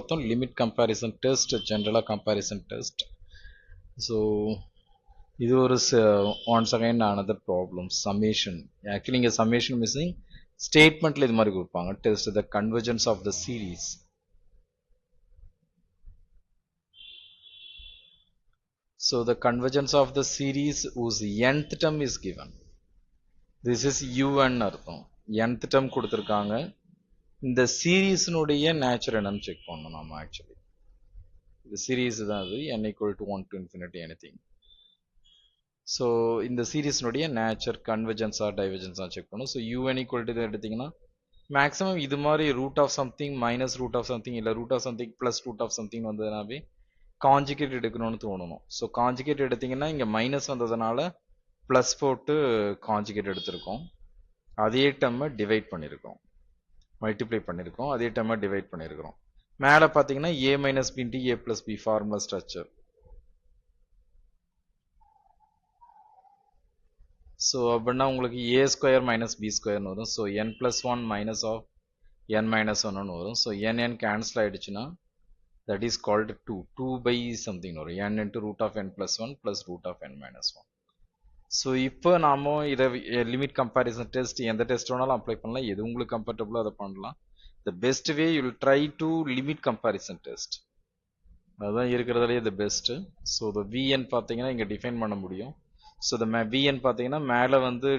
பார்த்தோம் limit comparison test, ஜென்ரலாக comparison test. So இது ஒரு once again another problem summation. Actually இங்கே சம்மேஷன் மிஸ்ஸிங் ஸ்டேட்மெண்ட்டில் இது மாதிரி கொடுப்பாங்க. Test the convergence of the series. So the convergence of the series whose nth term is given. This is un அர்த்தம். nth term கொடுத்திருக்காங்க. இந்த சீரீஸ்னுடைய நேச்சர் என்னன்னு செக் பண்ணணும் நாம. ஆக்சுவலி இந்த சீரீஸ் தான் அது n equal to 1 to infinity anything. So இந்த சீரீஸ்னுடைய நேச்சர் கன்வர்ஜென்ஸா டைவர்ஜென்ஸா செக் பண்ணணும். ஸோ un equal to இது எடுத்தீங்கன்னா மேக்ஸிமம் இது மாதிரி root of something minus root of something இல்லை root of something plus root of something வந்ததுனாவே காஞ்சிகேட் எடுக்கணும்னு தோணணும். ஸோ காஞ்சிகேட் எடுத்தீங்கன்னா இங்கே மைனஸ் வந்ததுனால ப்ளஸ் போட்டு காஞ்சிகேட் எடுத்திருக்கோம். அதே டம்மை டிவைட் பண்ணியிருக்கோம், மல்டிப்ளை பண்ணியிருக்கோம், அதே டம்மை டிவைட் பண்ணியிருக்கிறோம். மேலே பார்த்தீங்கன்னா A minus B into A plus B formula structure. So அப்படின்னா உங்களுக்கு ஏ ஸ்கொயர் மைனஸ் பி ஸ்கொயர்னு வரும். So n + 1 minus of n minus 1ன்னு வரும். ஸோ n கேன்சல் ஆகிடுச்சுன்னா that is called 2 by something or n into root of n plus 1 plus root of n minus 1. So இப்போ நாம இதை limit comparison test எந்த test வேணாலும் apply பண்ணலாம், எது உங்களுக்கு கம்ஃபர்டபுளோ அதை பண்ணலாம். The best way you will try to limit comparison test, அதுதான் இருக்கிறதுலே the best. So the VN பார்த்தீங்கன்னா இங்கே டிஃபைன் பண்ண முடியும். ஸோ த விஎன் பார்த்தீங்கன்னா மேலே வந்து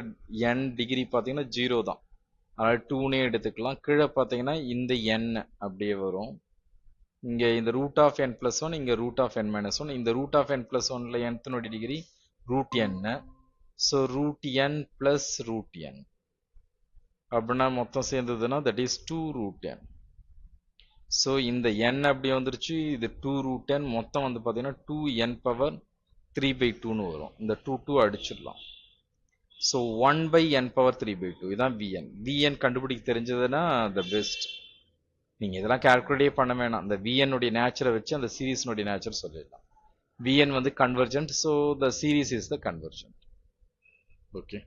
n டிகிரி பார்த்தீங்கன்னா 0 தான், அதாவது 2னே எடுத்துக்கலாம். கீழே பார்த்தீங்கன்னா இந்த n அப்படியே வரும். இங்கே இந்த ரூட் ஆஃப் n + 1, இங்கே ரூட் ஆஃப் n - 1. இந்த ரூட் ஆஃப் n + 1ல nth degree root n. So root n plus root n அப்படின்னா மொத்தம் சேர்ந்ததுன்னா that is 2 root n. So இந்த n அப்படி வந்துருச்சு, இது 2 ரூட் n, மொத்தம் வந்து பார்த்தீங்கன்னா 2n பவர் 3/2ன்னு வரும். இந்த 2 அடிச்சிடலாம். ஸோ 1/n பவர் 3/2 இதான் vn. vn கண்டுபிடிக்க தெரிஞ்சதுன்னா த பெஸ்ட். நீங்கள் இதெல்லாம் கால்குலேட்டே பண்ண வேணாம், அந்த விஎன்னுடைய நேச்சரை வச்சு அந்த சீரீஸ்னுடைய நேச்சர் சொல்லிடலாம். விஎன் வந்து convergent, so the series is the convergent. Okay,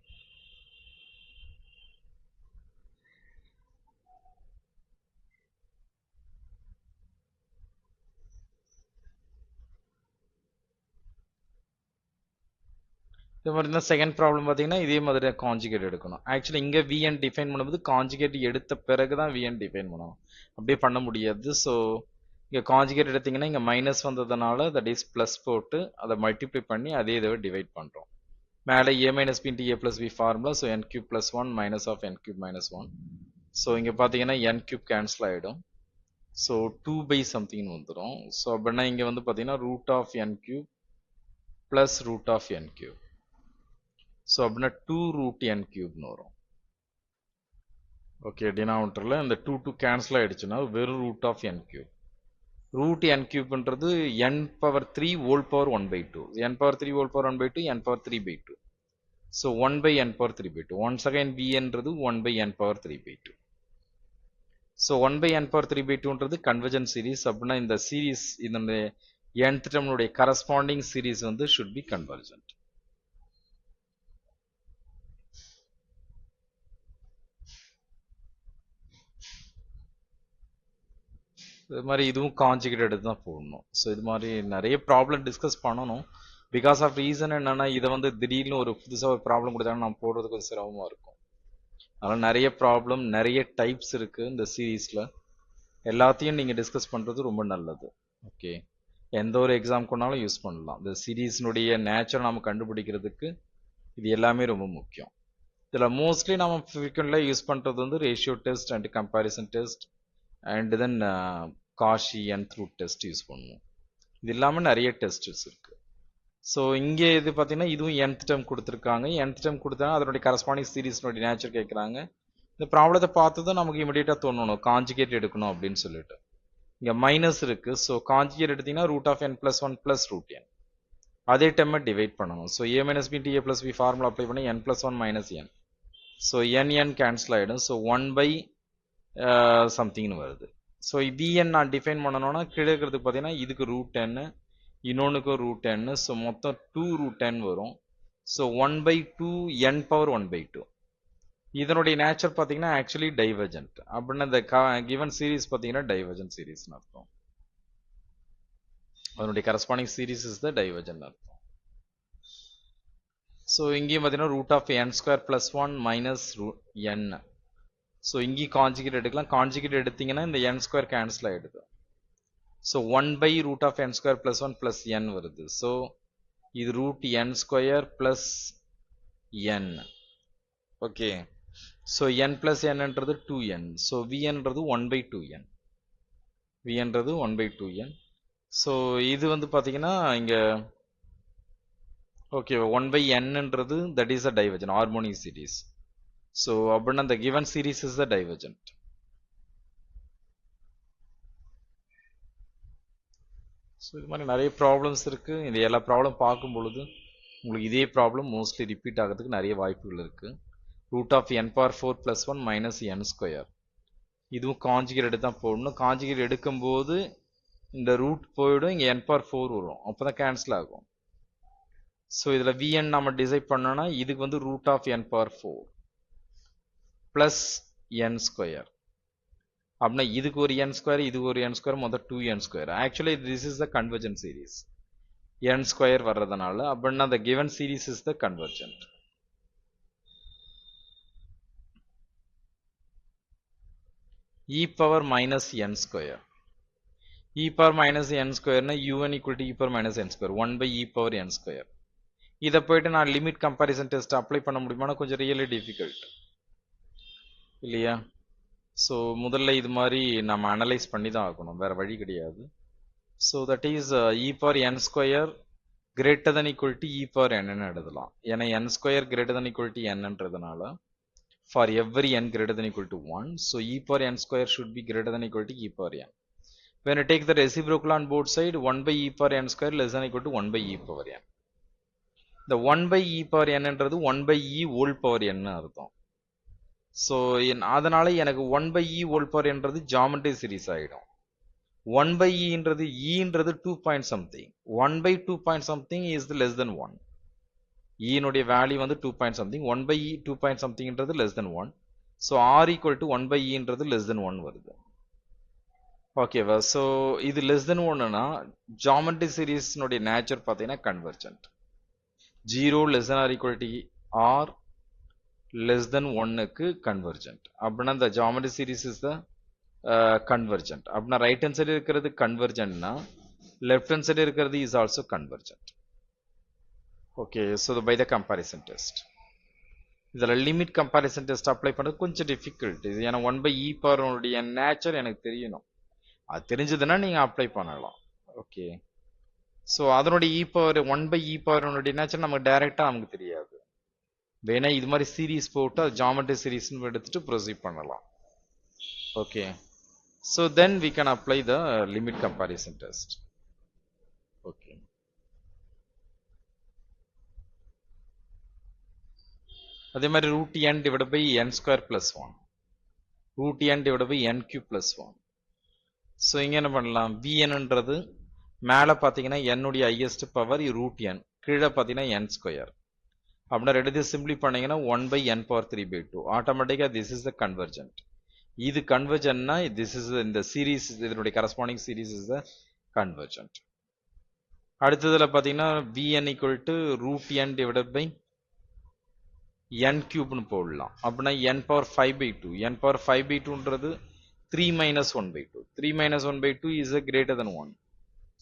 இது மாதிரி தான் செகண்ட் ப்ராப்ளம் பார்த்தீங்கன்னா இதே மாதிரி காஞ்சிகேட் எடுக்கணும். ஆக்சுவலி இங்கே விஎன் டிஃபைன் பண்ணும்போது காஞ்சிகேட் எடுத்த பிறகு தான் விஎன் டிஃபைன் பண்ணணும், அப்படியே பண்ண முடியாது. ஸோ இங்கே காஞ்சிகேட் எடுத்திங்கன்னா இங்கே மைனஸ் வந்ததுனால தட் இஸ் ப்ளஸ் போட்டு அதை மல்டிப்ளை பண்ணி அதே இதை டிவைட் பண்ணுறோம். மேலே A minus B into A plus B formula. So n³ + 1 minus of n³ - 1. So இங்கே பார்த்தீங்கன்னா n³ கேன்சல் ஆகிடும். ஸோ 2 somethingனு வந்துடும். ஸோ அப்படின்னா இங்கே வந்து பார்த்தீங்கன்னா root of n³ plus root of n³. So அப்படின்னா 2 ரூட் n³ வரும். ஓகே, டினாமினேட்டரில் இந்த 2 கேன்சல் ஆகிடுச்சுன்னா வெறும் root of n³. Root n³ n power 3 whole power 1/2. n power 3 whole power 1/2, n power 3/2. So 1/n power 3/2. Once again vன்றது 1/n power 3/2. So 1/n power 3/2ன்றது convergent series. அப்படின்னா இந்த series இதனுடைய nth டேர்முடைய கரஸ்பாண்டிங் சீரீஸ் வந்து should be convergent. இது மாதிரி இதுவும் காஞ்சிகேட் எடுத்து தான் போடணும். ஸோ இது மாதிரி நிறைய ப்ராப்ளம் டிஸ்கஸ் பண்ணணும். பிகாஸ் ஆஃப் ரீசன் என்னன்னா இதை வந்து திடீர்னு ஒரு புதுசாக ஒரு ப்ராப்ளம் கொடுத்தாங்கன்னா நம்ம போடுறது கொஞ்சம் சிரமமாக இருக்கும். அதனால் நிறைய ப்ராப்ளம் நிறைய டைப்ஸ் இருக்குது இந்த சீரீஸில். எல்லாத்தையும் நீங்கள் டிஸ்கஸ் பண்ணுறது ரொம்ப நல்லது. ஓகே, எந்த ஒரு எக்ஸாம் கொண்டாலும் யூஸ் பண்ணலாம். இந்த சீரீஸ்னுடைய நேச்சரை நம்ம கண்டுபிடிக்கிறதுக்கு இது எல்லாமே ரொம்ப முக்கியம். இதில் மோஸ்ட்லி நம்ம ஃப்ரீக்வெண்ட்லியாக யூஸ் பண்ணுறது வந்து ratio test and comparison test and then Cauchy nth root test use பண்ணுவோம். இது இல்லாமல் நிறைய டெஸ்ட்ஸ் இருக்குது. ஸோ இங்கே இது பார்த்தீங்கன்னா இதுவும் nth டேர்ம் கொடுத்துருக்காங்க. nth டேர்ம் கொடுத்தா அதனுடைய கரஸ்பாண்டிங் சீரீஸ்னுடைய நேச்சர் கேட்குறாங்க. இந்த ப்ராப்ளத்தை பார்த்ததும் நமக்கு இமீடியட்டாக தோணணும் காஞ்சிகேட் எடுக்கணும் அப்படின்னு சொல்லிட்டு. இங்கே மைனஸ் இருக்குது. ஸோ காஞ்சிகேட் எடுத்திங்கன்னா root of n + 1 plus root n, அதே டேர்மை டிவைட் பண்ணணும். So A minus B into A plus B formula apply பண்ணி n + 1 minus n. So n cancel ஆகிடும். ஸோ 1 somethingனு வருது. ஸோ vn நான் டிஃபைன் பண்ணணும்னா கீழே இருக்கிறதுக்கு பார்த்தீங்கன்னா இதுக்கு ரூட் n, இன்னொன்றுக்கும் ரூட் n. ஸோ மொத்தம் 2 ரூட் n வரும். So 1/2 n power 1/2. இதனுடைய நேச்சர் பார்த்தீங்கன்னா ஆக்சுவலி டைவர்ஜென்ட். அப்படின்னா இந்த கிவன் சீரீஸ் பார்த்தீங்கன்னா டைவர்ஜென்ட் சீரீஸ்னு அர்த்தம். அதனுடைய corresponding series is the divergent அர்த்தம். ஸோ இங்கேயும் பார்த்தீங்கன்னா root of n square plus one minus n. So இங்கேயும் கான்ஜுகேட் எடுக்கலாம். கான்ஜுகேட் எடுத்தீங்கன்னா இந்த என் ஸ்கொயர் கேன்சல் ஆகிடுது. So one by root of n square plus one plus n வருது. So இது ரூட் என் square plus n. Okay, so n plus என்னன்றது 2n. So வின்றது 1/2n. வின்றது 1/2n. So இது வந்து பார்த்தீங்கன்னா இங்கே ஓகே 1/nன்றது that is a divergent harmonic series. So அப்படின்னா the given series is the divergent. So இது மாதிரி நிறைய ப்ராப்ளம்ஸ் இருக்குது. இந்த எல்லா ப்ராப்ளம் பார்க்கும் பொழுது உங்களுக்கு இதே ப்ராப்ளம் மோஸ்ட்லி ரிப்பீட் ஆகிறதுக்கு நிறைய வாய்ப்புகள் இருக்குது. Root of n power 4 plus one minus n square. இதுவும் கான்ஜுகேட் எடுத்து தான் போடணும். கான்ஜுகேட் எடுக்கும்போது இந்த ரூட் போயிடும், இங்கே n பவர் 4 வரும், அப்போ தான் கேன்சல் ஆகும். ஸோ இதில் vn நம்ம டிசைட் பண்ணோன்னா இதுக்கு வந்து root of n power 4 plus n square. அப்படின்னா இதுக்கு ஒரு n ஸ்கொயர், இதுக்கு ஒரு n ஸ்கொயர், மொத்தம் 2n square. Actually this is the convergent series. n square வர்றதுனால அப்படின்னா the given series is the convergent. e power minus n square. e power minus n square na un equal to e power minus n square 1 by e power n square. இதை போயிட்டு நான் limit comparison test apply பண்ண முடியுமானா கொஞ்சம் really difficult இல்லையா? So முதல்ல இது மாதிரி நம்ம அனலைஸ் பண்ணி தான் ஆகணும், வேறு வழி கிடையாது. So that is e power n square greater than equal to e power என்னன்னு எழுதலாம். ஏன்னா n square greater than equal to என்னன்றதுனால for every n greater than equal to 1, so e power n square should be greater than equal to e power n. When I take the reciprocal on both sides, 1 by e power n square less than equal to 1 by e power n. The 1 by e power n என்றது 1 by e whole power n அர்த்தம். So அதனால எனக்கு 1 by e whole power என்றது geometry series ஆகிடும். 1 by e ன்றது 2 point something. 1 by 2 point something is the less than 1. e னுடைய value வந்து 2 point something. 1 by e 2 point something ன்றது less than 1. So r equal to 1 by e ன்றது less than 1 வருது. ஓகேவா? So இது less than 1னா geometry சீரீஸ்னுடைய nature பார்த்தீங்கன்னா convergent. 0 less than or equal to r less than 1க்கு convergent. அப்படின்னா இந்த geometry series is the convergent. அப்படின்னா ரைட் ஹேண்ட் சைடு இருக்கிறது கன்வர்ஜென்ட்னா லெஃப்ட் ஹேண்ட் சைடு இருக்கிறது is also convergent. Okay, so by the comparison test. இதில் limit comparison test apply பண்ணுறது கொஞ்சம் டிஃபிகல்ட். இது ஏன்னா 1 by e பவருடைய நேச்சர் எனக்கு தெரியணும். அது தெரிஞ்சதுன்னா நீங்கள் அப்ளை பண்ணலாம். ஓகே, ஸோ அதனுடைய e power 1 by e பவருடைய nature நமக்கு டைரெக்டாக நமக்கு தெரியாது. வேணா இது மாதிரி சீரீஸ் போட்டு அது ஜாமெட்ரி சீரீஸ்னு எடுத்துட்டு ப்ரொசீட் பண்ணலாம். Okay, so then we can apply the limit comparison test. Okay, அதே மாதிரி root n divide by n square plus 1, root n divide by n cube plus 1. So இங்கே என்ன பண்ணலாம், விஎன்ன்றது மேலே பார்த்தீங்கன்னா என்னுடைய ஹையஸ்ட் பவர் ரூட் என், கீழே பார்த்தீங்கன்னா என் ஸ்கொயர். அப்படின்னா ரெண்டு சிம்பிளி பண்ணீங்கன்னா 1 by n power 3/2. ஆட்டோமேட்டிக்காக திஸ் இஸ் த கன்வர்ஜென்ட். இது கன்வர்ஜென்ட்னா திஸ் இஸ் இந்த சீரீஸ், இதனுடைய corresponding series is the convergent. அடுத்ததில் பார்த்தீங்கன்னா vn equal to root n divided by n cube போடலாம். அப்படின்னா n power 5/2. n power 5/2ன்றது 3 minus 1/2. 3 minus 1/2 is a greater than 1.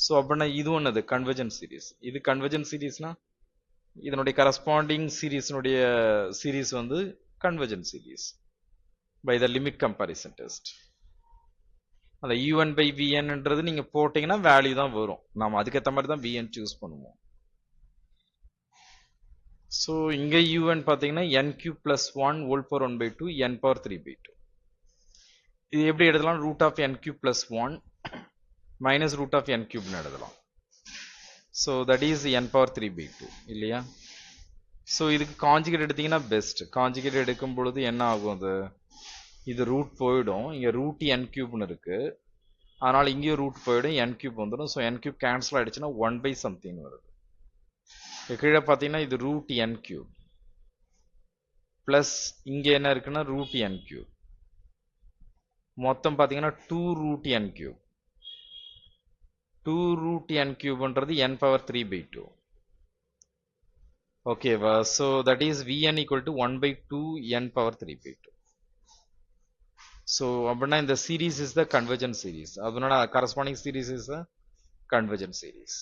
So அப்படின்னா இது ஒன்று கன்வர்ஜென்ட் சீரீஸ். இது கன்வர்ஜென்ட் சீரீஸ்னா இதனுடைய கரஸ்பாண்டிங் சீரீஸ்னுடைய சீரீஸ் வந்து convergent series by the limit comparison test. அந்த u1 by vnன்றது நீங்கள் போட்டிங்கன்னா வேல்யூ தான் வரும். நாம் அதுக்கேற்ற மாதிரி தான் vn சூஸ் பண்ணுவோம். ஸோ இங்கே u1 பார்த்தீங்கன்னா n cube plus 1 whole power 1/2 n power 3/2. இது எப்படி எழுதலாம், root of n cube plus 1 minus root of n cube எழுதலாம். So that is n power 3/2 இல்லையா? ஸோ இதுக்கு காஞ்சிகேட் எடுத்தீங்கன்னா பெஸ்ட். காஞ்சிகேட் எடுக்கும் பொழுது என்ன ஆகும், அது இது ரூட் போயிடும். இங்கே ரூட் n கியூப்னு இருக்கு, அதனால் இங்கேயும் ரூட் போயிடும், n கியூப் வந்துடும். ஸோ n கியூப் கேன்சல் ஆகிடுச்சுன்னா 1 by something வருது. கீழே பார்த்தீங்கன்னா இது ரூட் n கியூப் ப்ளஸ் இங்கே என்ன இருக்குன்னா ரூட் n கியூப், மொத்தம் பார்த்தீங்கன்னா 2 root n cube. 2 root n cube ன்றது n power 3 by 2. Okay, so that is Vn equal to 1 by 2 n power 3 by 2. So அப்படின்னா இந்த series is the convergent series. அதனால corresponding series is the convergent series.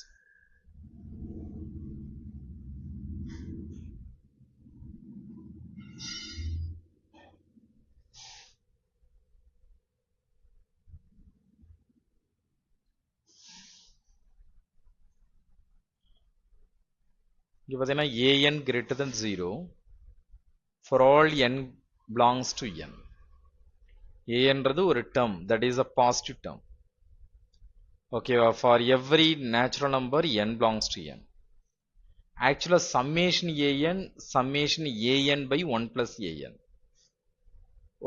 இங்க பார்த்தீங்கன்னா an greater than 0 for all n belongs to n. a-ன்றது ஒரு term, that is a positive term. Okay, for every natural number n belongs to n. Actually summation an by 1 plus an.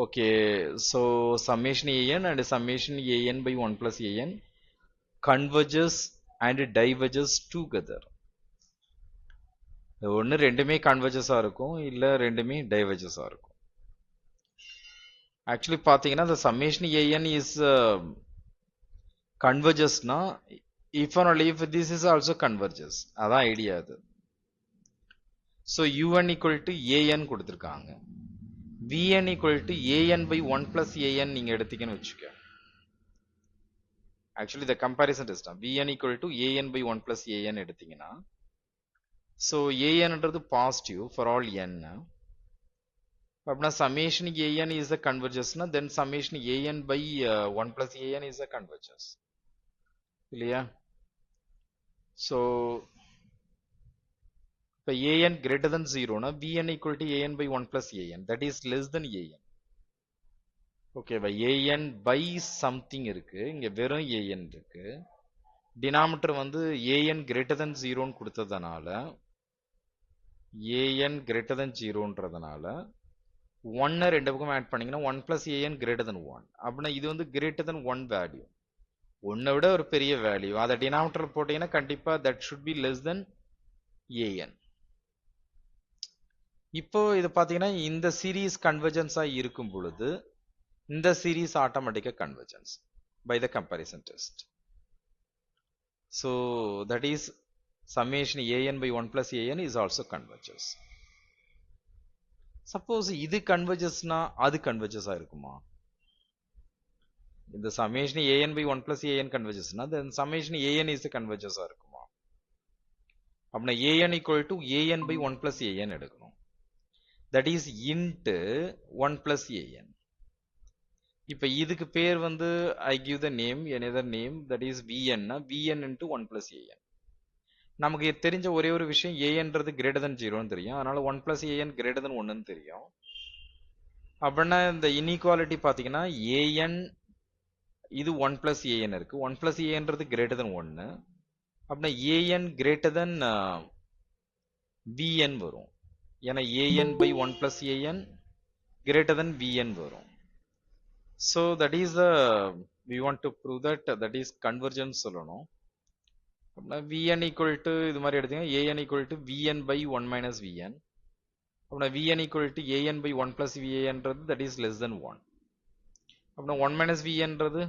Okay, so summation an and summation an by 1 plus an converges and diverges together. ஒன்று ரெண்டுமே கன்வர்ஜஸாக இருக்கும், இல்லை ரெண்டுமே டைவர்ஜஸாக இருக்கும். Actually பார்த்தீங்கன்னா the summation an is convergesனா if and only if this is also converges. அதான் idea அது. So un equal to an கொடுத்துருக்காங்க. Vn equal to an by 1 plus an நீங்கள் எடுத்தீங்கன்னு வச்சுக்க. ஆக்சுவலி இந்த கம்பேரிசன் டெஸ்ட் தான். Vn equal to an by 1 plus an எடுத்தீங்கன்னா, so anன்றது பாசிட்டிவ் ஃபார் ஆல் n. அப்படின்னா summation an is a convergence, then summation an by 1 plus an is a convergence. இல்லையா? So இப்போ an greater than 0 னா Vn equal to an by 1 plus an, that is less than an. Okay, an by something இருக்கு, இங்க வெறும் an இருக்கு. Denominator வந்து an greater than 0 ன்னு கொடுத்ததனால an greater than 0ன்றதனால 1 ரெண்டு பக்கம் ஆட் பண்ணீங்கன்னா 1 plus an greater than 1. அப்படின்னா இது வந்து greater than 1 வேல்யூ, ஒன்னை விட ஒரு பெரிய வேல்யூ. அதை டினாமினேட்டர் போட்டீங்கன்னா கண்டிப்பா that should be less than an. இப்போ இது பார்த்தீங்கன்னா இந்த சீரீஸ் கன்வர்ஜென்ஸா இருக்கும் பொழுது இந்த சீரீஸ் ஆட்டோமேட்டிக்கா convergence by the comparison test. So that is summation an by 1 plus an is also converges. Suppose இது கன்வர்ஜஸ்னா அது கன்வர்ஜஸா இருக்குமா? இந்த summation an by 1 plus an convergesனா then summation an is the convergence இருக்குமா? அப்படின்னா an equal to an by 1 plus an எடுக்கணும். That is int 1 plus an. இப்போ இதுக்கு பேர் வந்து I give the name another name, that is vn னா vn into 1 plus an. நமக்கு தெரிஞ்ச ஒரே ஒரு விஷயம் anன்றது greater than 0 ன்னு தெரியும், அதனால 1 plus an greater than 1 ன்னு தெரியும். அப்படின்னா இந்த இன்இக்வாலிட்டி பார்த்தீங்கன்னா an இது 1 plus an இருக்கு, 1 plus anன்றது greater than 1. அப்படின்னா an greater than vn வரும். ஏன்னா an by 1 plus an greater than vn வரும். So that is we want to prove that is convergence சொல்லணும். அப்படின்னா vn equal to இது மாதிரி எடுத்தீங்கன்னா an equal to vn by 1 minus vn. அப்படின்னா vn equal to an by 1 plus vanன்றது that is less than 1. அப்படின்னா 1 minus vnன்றது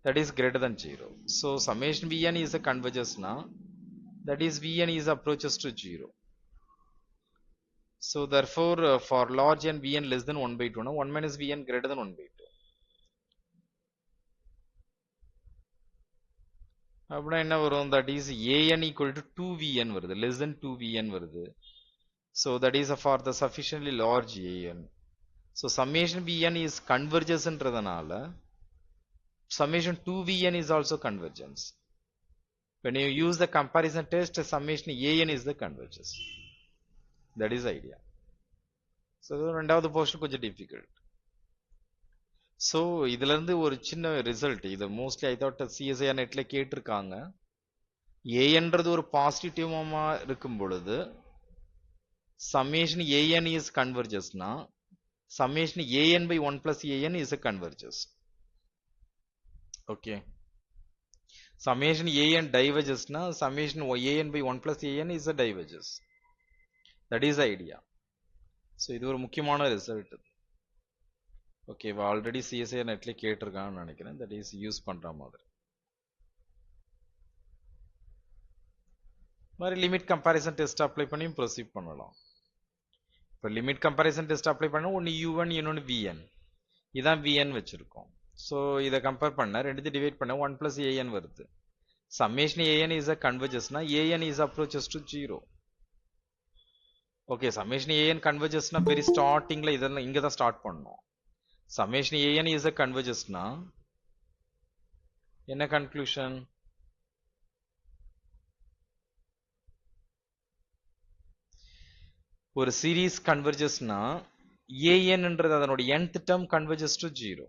that is greater than 0. So summation vn is a convergence now, that is vn is approaches to 0. So therefore for large n vn less than 1 by 2 now 1 minus vn greater than 1 by 2. அப்படின்னா என்ன வரும்? that is an equal to 2vn வருது, less than 2vn வருது. So that is for the sufficiently large an. So summation vn is convergence ன்றதனால summation 2vn is also convergence. When you use the comparison test, summation an is the convergence. That is idea. So ரெண்டாவது portion கொஞ்சம் difficult. So இதுல இருந்து ஒரு சின்ன result, இது mostly I thought CSI நெட்ல கேட்டிருக்காங்க. ஏன்றது ஒரு பாசிட்டிவமா இருக்கும் பொழுது summation an is convergesனா summation an by 1 plus an is a converges. Okay, summation an divergesனா summation an by 1 plus an is a diverges. That is idea. So இது ஒரு முக்கியமான ரிசல்ட். ஓகேவா, ஆல்ரெடி சிஎஸ்ஐ நெட்ல கேட்டிருக்கான்னு நினைக்கிறேன், தட் இஸ் யூஸ் பண்ற மாதிரி. மாதிரி limit comparison test apply பண்ணி ப்ரொசீட் பண்ணலாம். இப்போ லிமிட் கம்பேரிசன் டெஸ்ட் அப்ளை பண்ண ஒன்று u1 இன்னொன்று vn, இதான் vn வச்சிருக்கோம். ஸோ இதை கம்பேர் பண்ண ரெண்டுத்தையும் டிவைட் பண்ண 1 plus an வருது. summation an is a convergence-னா an is approaches to 0. Okay, summation an converges-னா வெரி ஸ்டார்டிங்ல இதெல்லாம் இங்க தான் ஸ்டார்ட் பண்ணணும். summation an is a converges-னா என்ன கன்க்ளூஷன்? ஒரு சீரீஸ் கன்வர்ஜஸ்னா ஏஎன்ன்றது அதனுடைய nth term converges to 0.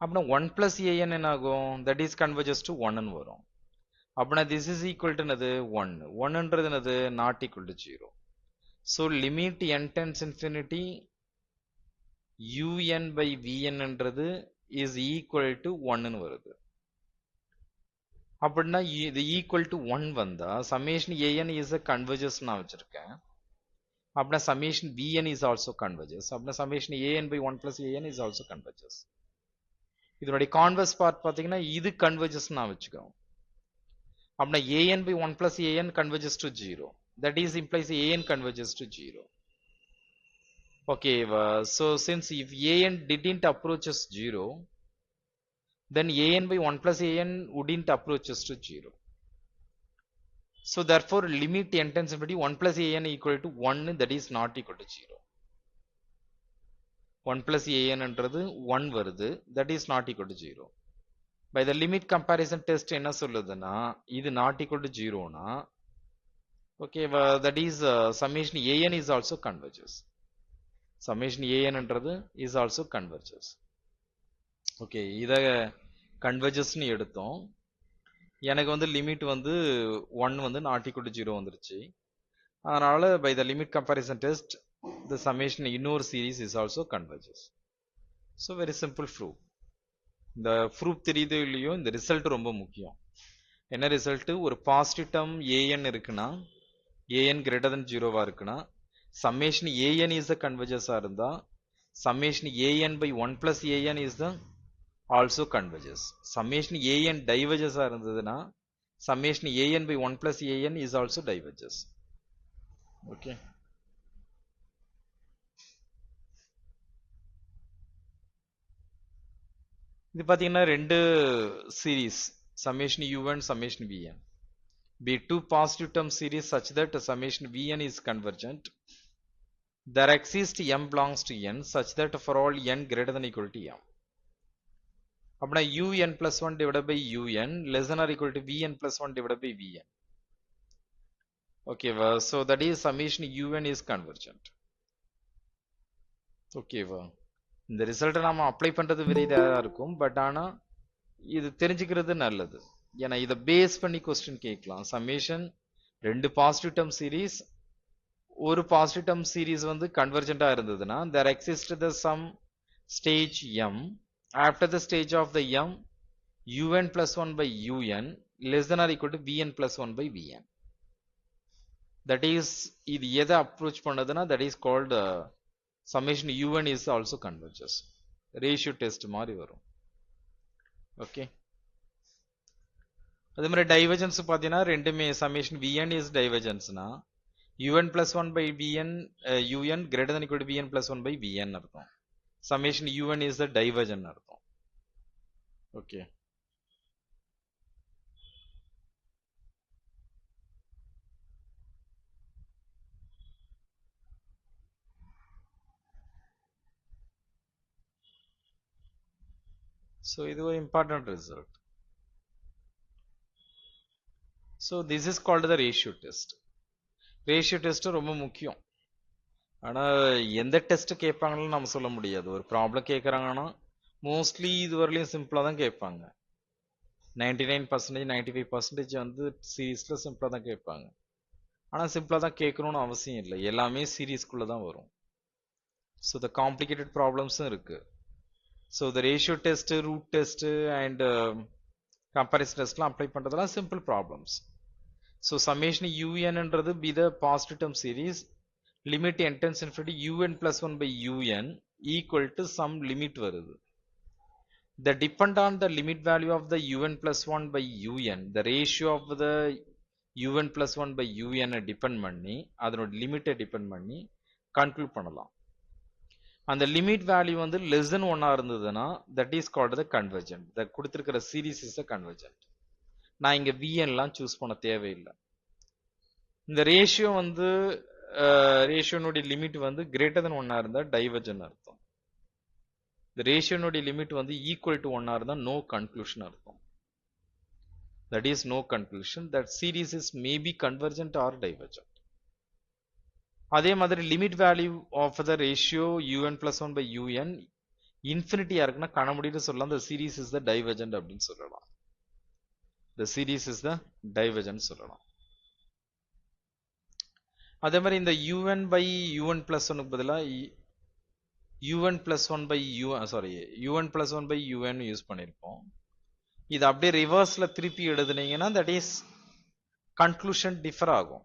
அப்படின்னா 1 plus an என்ன ஆகும்? that is converges to 1 ன்னு வரும். அப்படின்னா this is equal to என்னது? 1. 1ன்றது என்னது? not equal to 0. so limit n tends infinity un by vn ன்றது is equal to 1 ன்னு வருது. அப்படின்னா இது equal to 1 வந்தா summation an is a converges நான் வச்சிருக்கேன். அப்படின்னா summation vn is also converges. அப்படின்னா summation an by 1 plus an is also converges. இதனுடைய கான்வர்ஸ் பார்ட் பார்த்தீங்கன்னா இது converges நான் வச்சுக்கிறோம். அப்படின்னா an by 1 plus an converges to 0. That is implies an converges to 0. Okay, so since if an didn't approaches 0, then an by 1 plus an wouldn't approaches to 0. So therefore limit n tends infinity 1 plus an equal to 1, that is not equal to 0. 1 plus an என்றது 1 வருது, that is not equal to 0. By the limit comparison test என்ன சொல்லுதுன்னா இது not equal to 0 னா okay, that is summation an is also converges. summation an என்றது is also converges. okay, இத converges னு எடுத்தோம். எனக்கு வந்து லிமிட் வந்து 1 வந்து not equal to 0 வந்துருச்சு. அதனால by the limit comparison test the summation இன்னொரு series is also converges. so very simple proof. இந்த proof தெரியுதோ இல்லையோ இந்த ரிசல்ட் ரொம்ப முக்கியம். என்ன ரிசல்ட்? ஒரு பாசிட்டிவ் டேர்ம் an இருக்குன்னா an greater than 0வா இருக்குன்னா summation an is the converges இருந்தா summation an by 1 plus an is the also converges. summation an diverges இருந்ததுன்னா summation an by 1 plus an is also diverges. okay, இது பாத்தீங்கன்னா ரெண்டு series summation u1 summation vn be two positive term series such that summation vn is convergent. there exists m belongs to n such that for all n greater than equal to m. அப்படின்னா un plus 1 divided by un less than or equal to vn plus 1 divided by vn. okay, so that is summation un is convergent. okay, இந்த ரிசல்ட்டை நாம apply பண்றது very இதா இருக்கும், but ஆனா இது தெரிஞ்சுக்கிறது நல்லது. ஏன்னா இதை பேஸ் பண்ணி கொஸ்டின் கேட்கலாம். சம்மேஷன் ரெண்டு பாசிட்டிவ் டேர்ம் சீரீஸ், ஒரு பாசிட்டிவ் டேர்ம் சீரீஸ் வந்து கன்வர்ஜென்டா இருந்ததுன்னா there exists the some stage m. after the stage of the m un plus 1 by un less than or equal to vn plus 1 by vn. that is இது எதை approach பண்ணதுன்னா that is called summation un is also converges. Ratio test மாதிரி வரும். Okay, அதே மாதிரி divergence பார்த்தீங்கன்னா ரெண்டுமே summation vn is divergence-னா un plus 1 by vn un greater than equal to vn plus 1 by vn அர்த்தம். summation un is the divergent அர்த்தம். Okay, so இது ஒரு important result. so this is called the ratio test. Ratio test ரொம்ப முக்கியம். ஆனால் எந்த test கேட்பாங்கன்னு நம்ம சொல்ல முடியாது. ஒரு ப்ராப்ளம் கேட்குறாங்கன்னா மோஸ்ட்லி இது வரலையும் சிம்பிளாக தான் கேட்பாங்க. 99% 95% வந்து சீரீஸில் சிம்பிளாக தான் கேட்பாங்க. ஆனால் சிம்பிளாக தான் கேட்கணும்னு அவசியம் இல்லை, எல்லாமே சீரீஸ்குள்ளே தான் வரும். ஸோ த காம்ப்ளிகேட்டட் ப்ராப்ளம்ஸும் இருக்குது. So the ratio test, root test and comparison டெஸ்ட்லாம் அப்ளை பண்ணுறதுலாம் simple problems. So summation un என்றது be the positive term series, limit n tends infinity un plus 1 by un equal to some limit வருது. The depend on the limit value of the un plus 1 by un, the ratio of the un plus 1 by un depend பண்ணி அதனோட லிமிட்டை depend பண்ணி conclude பண்ணலாம். அந்த limit value வந்து less than 1 இருந்ததுன்னா that is called the convergent. The கொடுத்திருக்கிற series is the convergent. நான் இங்க vnலாம் சூஸ் பண்ண தேவையில்லை. இந்த ரேஷியோ வந்து ரேஷியோனுடைய லிமிட் வந்து கிரேட்டர் தென் 1 இருந்தா டைவர்ஜென்ட் அர்த்தம். இந்த ரேஷியோனுடைய லிமிட் வந்து ஈக்குவல் டு 1 இருந்தா நோ கன்க்ளூஷன் அர்த்தம். That is no conclusion. That series is maybe convergent or divergent. அதே மாதிரி limit value of the ratio un plus 1 by un infinity இருக்குன்னா காண முடியும்னு சொல்லலாம். The series is the divergent அப்படின்னு சொல்லலாம். The series is the divergent சொல்லலாம். அதே மாதிரி இந்த un by un plus 1 க்கு பதிலா un plus 1 by un plus 1 by un use பண்ணியிருப்போம். இது அப்படியே ரிவர்ஸ்ல திருப்பி எழுதுனீங்கன்னா தட் இஸ் கன்க்ளூஷன் டிஃபர் ஆகும்.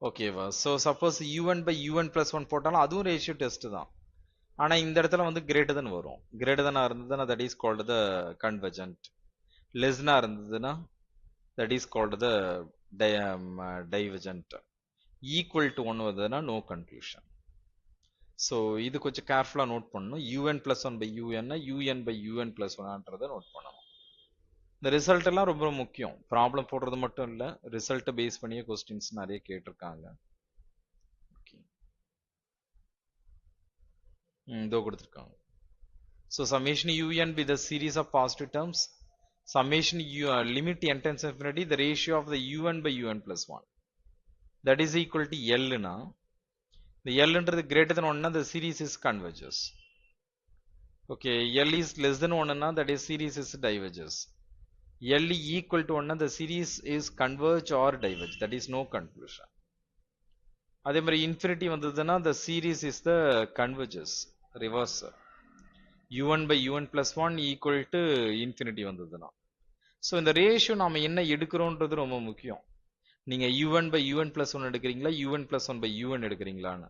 ஓகேவா? So suppose un by un plus 1 போட்டாலும் அதுவும் ரேஷியோ டெஸ்ட் தான். ஆனால் இந்த இடத்துல வந்து கிரேட்டர் தென் வரும். கிரேட்டர் தென்னா இருந்ததுன்னா that is called the convergent. லெஸ்னா இருந்ததுன்னா that is called the divergent. Equal to 1 வந்ததுன்னா நோ கன்க்ளூஷன். ஸோ இது கொஞ்சம் கேர்ஃபுல்லாக நோட் பண்ணணும். un plus 1 by un by un plus 1ன்றதை நோட் பண்ணணும். இந்த ரிசல்ட் எல்லாம் ரொம்ப முக்கியம். ப்ராப்ளம் போடுறது மட்டும் இல்லை, ரிசல்ட்டை பேஸ் பண்ணியே கொஸ்டின்ஸ் நிறைய கேட்டிருக்காங்க. இதோ கொடுத்துருக்காங்க. So summation un with a series of positive terms, summation limit n tends to infinity, the ratio of the un by un plus 1 that is equal to L னா the L ன்றது greater than 1 னா the series is converges. Okay, L is less than 1 னா that is series is diverges. L equal to 1 னா the series is converge or diverge, that is no conclusion. அதே மாதிரி infinity வந்ததுன்னா the series is the converges, reverse. un by un plus 1 equal to infinity வந்ததுன்னா. So இந்த ratio நாம என்ன எடுக்கிறோன்றது ரொம்ப முக்கியம். நீங்க un by un plus 1 எடுக்கிறீங்களா, un plus 1 by un எடுக்கிறீங்களான்னு.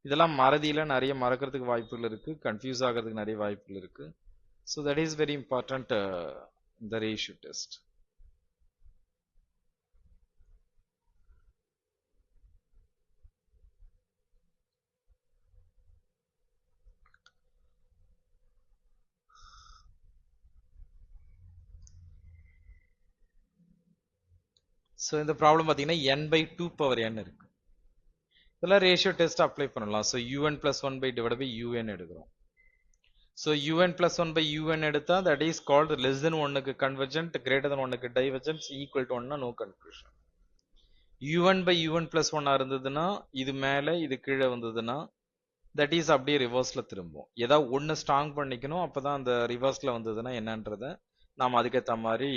இதெல்லாம் மறதியில நிறைய மறக்கிறதுக்கு வாய்ப்புகள் இருக்கு, கன்ஃபியூஸ் ஆகிறதுக்கு நிறைய வாய்ப்புகள் இருக்கு. So that is very important the ratio test. So இந்த ப்ராப்ளம் பார்த்தீங்கன்னா n by 2 power n இருக்கு. இதெல்லாம் ரேஷியோ டெஸ்ட் அப்ளை பண்ணலாம். So un plus 1 by divided by un எடுக்கிறோம். So un plus 1 by un எடுத்தா that is called less than 1க்கு convergent, greater than 1க்கு divergent, equal to 1னா no conclusion. un by un plus 1 இருந்ததுன்னா இது மேலே இது கீழே வந்ததுன்னா that is அப்படியே ரிவர்ஸ்ல திரும்பும். ஏதாவது ஒன்று ஸ்ட்ராங் பண்ணிக்கணும், அப்போதான் அந்த ரிவர்ஸ்ல வந்ததுன்னா என்னன்றதை நாம் அதுக்கேற்ற மாதிரி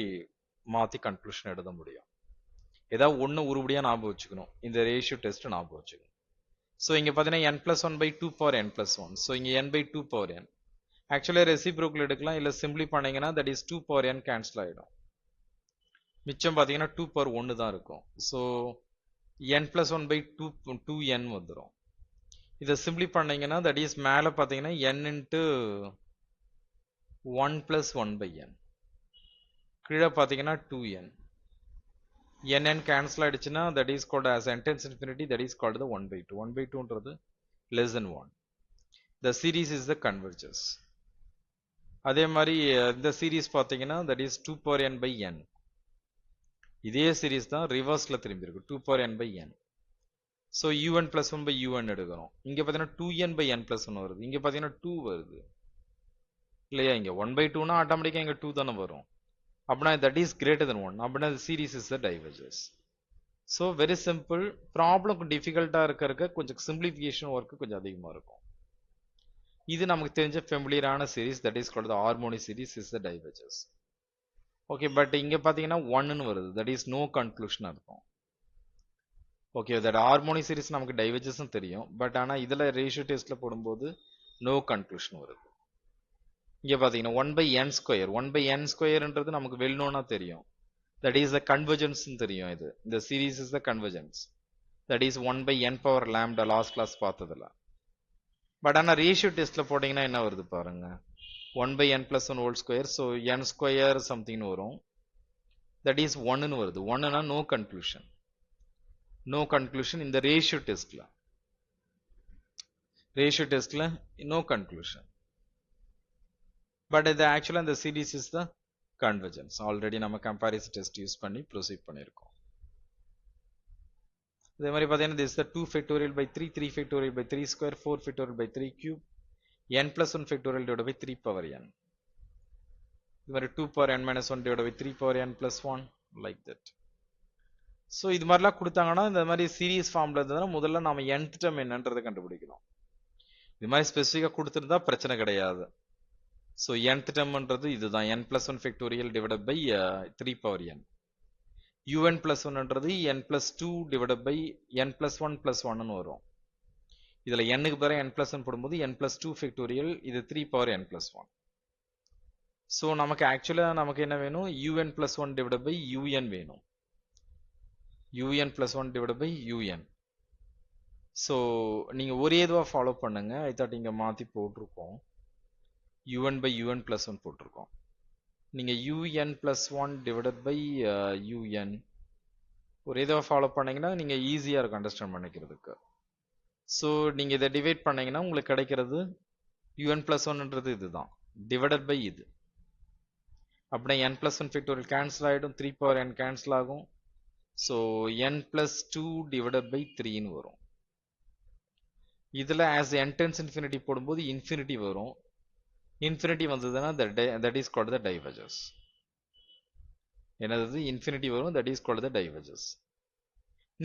மாற்றி கன்க்ளூஷன் எழுத முடியும். ஏதாவது ஒன்று உருப்படியாக ஞாபகம் வச்சுக்கணும், இந்த ரேஷியோ டெஸ்ட் ஞாபகம் வச்சுக்கணும். ஸோ இங்கே பார்த்தீங்கன்னா n plus 1 by 2 power n plus 1. So இங்கே n by 2 power n ஆக்சுவலாக ரெசிப்ரோக்கல் எடுக்கலாம், இல்லை சிம்பிளி பண்ணீங்கன்னா that is 2 power n cancel ஆகிடும். மிச்சம் பார்த்தீங்கன்னா 2 power 1 தான் இருக்கும். So n plus 1 by 2n வந்துடும். இதை சிம்பிளி பண்ணீங்கன்னா தட் இஸ் மேலே பார்த்தீங்கன்னா n into 1 plus 1 by n, கீழே பார்த்தீங்கன்னா 2n. n கேன்சல் ஆயிடுச்சுன்னா that is called as n tends to infinity, that is called the 1 by 2. 1 by 2ன்றது less than 1. The series is the converges. அதே மாதிரி இந்த series பார்த்தீங்கன்னா that is 2 power n by n. இதே series தான் ரிவர்ஸ்ல திரும்பி இருக்கு, 2 power n by n. So un plus 1 by un எடுக்கிறோம். இங்கே பார்த்தீங்கன்னா 2n by n plus 1 வருது, இங்கே பார்த்தீங்கன்னா 2 வருது இல்லையா. இங்கே 1 by 2னா ஆட்டோமேட்டிக்காக இங்கே 2 தானே வரும். அப்படின்னா தட் இஸ் கிரேட்டர் தென் 1, அப்படின்னா series is the diverges. So very simple. Problem டிஃபிகல்ட்டாக இருக்க கொஞ்சம் சிம்பிளிஃபிகேஷன் ஒர்க்கு கொஞ்சம் அதிகமாக இருக்கும். இது நமக்கு தெரிஞ்ச ஃபெமிலியரான series, that is called the harmonic series is the diverges. Okay, but இங்கே பார்த்தீங்கன்னா 1ன்னு வருது, தட் இஸ் நோ கன்க்ளூஷனாக இருக்கும். ஓகே, தட் ஹார்மோனிக் சீரிஸ் நமக்கு டைவர்ஜஸ்ன்னு தெரியும், பட் ஆனால் இதில் ரேஷியோ டெஸ்ட்டில் போடும்போது நோ கன்க்ளூஷன் வருது. இங்கே பார்த்தீங்கன்னா 1 by n square, 1 by n ஸ்கொயர்ன்றது நமக்கு வெல் நோனா தெரியும், தட் இஸ் த கன்வர்ஜென்ஸ்ன்னு தெரியும். இது இந்த series is the convergence, that is 1 by n power lambda, last class பார்த்ததில்ல. பட் ஆனால் ரேஷியோ டெஸ்ட்டில் போட்டிங்கன்னா என்ன வருது பாருங்க, 1 by n plus 1 whole square, so n square சம்திங்னு வரும். that is 1 ன்னு வருது. 1 னா no conclusion. No conclusion in the ratio testல. Ratio testல no conclusion. But இது actually the series is the convergence. Already நம்ம comparison test use பண்ணி proceed பண்ணிருக்கோம். இதே மாதிரி பார்த்தீங்கன்னா this is the 2 factorial by 3, 3 factorial by 3 square, 4 factorial by 3 cube, n plus 1 factorial divided by 3 power n. இது மாதிரி 2 power n minus 1 divided by 3 power n plus 1 like that. So இது மாதிரிலாம் கொடுத்தாங்கன்னா இந்த மாதிரி சீரீஸ் ஃபார்ம்ல இருந்ததுன்னா முதல்ல நாம nth term என்னன்றதை கண்டுபிடிக்கணும். இது மாதிரி ஸ்பெசிஃபிக்காக கொடுத்துருந்தா பிரச்சனை கிடையாது. ஸோ nth termன்றது இதுதான் n plus 1 factorial divided by 3 power n. un plus 1ன்றது n plus 2 divided by n plus 1 plus 1ன்னு வரும். இதில் nக்கு பிறகு n plus 1 போடும்போது n plus 2 factorial இது 3 power n plus 1. ஸோ நமக்கு ஆக்சுவலாக நமக்கு என்ன வேணும், un plus 1 divided by un வேணும். un plus 1 divided by un. So நீங்கள் ஒரே இதுவாக ஃபாலோ பண்ணுங்க. ஐ தாட் இங்கே மாற்றி போட்டிருக்கோம். un by un plus 1 போட்டிருக்கோம். நீங்கள் un plus 1 divided by un ஒரு இதை ஃபாலோ பண்ணீங்கன்னா நீங்கள் ஈஸியாக இருக்கும் அண்டர்ஸ்டாண்ட் பண்ணிக்கிறதுக்கு. ஸோ நீங்கள் இதை டிவைட் பண்ணீங்கன்னா உங்களுக்கு கிடைக்கிறது un plus 1ன்றது இதுதான் டிவைடட் பை இது. அப்படின்னா n plus 1 ஃபேக்டோரியல் கேன்சல் ஆகிடும், 3 power n கேன்சல் ஆகும். So n plus 2 divided by 3ன்னு வரும். இதில் ஆஸ் n tends infinity போடும்போது இன்ஃபினிட்டி வரும். இன்ஃபினிட்டி வந்ததுன்னா that is called the divergence. என்னது இன்ஃபினிட்டி வரும், that is called the divergence.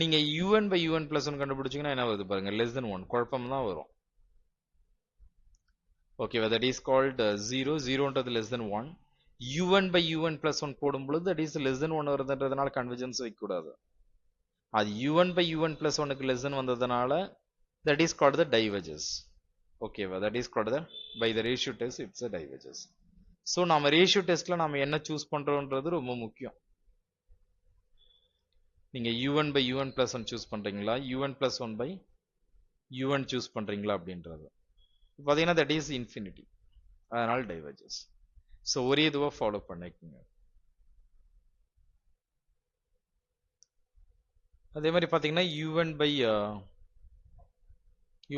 நீங்க un by un plus 1 கண்டுபிடிச்சீங்கன்னா என்ன வருது பாருங்க, less than 1. குழப்பம் தான் வரும். ஓகேவா, that is called 0. 0ன்றது less than 1. un by un plus 1 போடும்பொழுது that is less than 1 வருதுன்றதுனால கன்வர்ஜென்ஸ் வைக்கக்கூடாது. அது un by un plus 1க்கு less than வந்ததுனால that is called the divergence. ஓகேவா, that is called the by the ratio test it's a divergence. So நம்ம ratio டெஸ்ட்ல நம்ம என்ன சூஸ் பண்றோம்ன்றது ரொம்ப முக்கியம். நீங்க un by un plus 1 choose பண்றீங்களா, un plus 1 by un choose பண்றீங்களா அப்படின்றது பார்த்தீங்கன்னா that is infinity. அதனால divergence. ஸோ ஒரே இதுவா ஃபாலோ பண்ணிக்கோங்க. அதே மாதிரி பார்த்தீங்கன்னா un by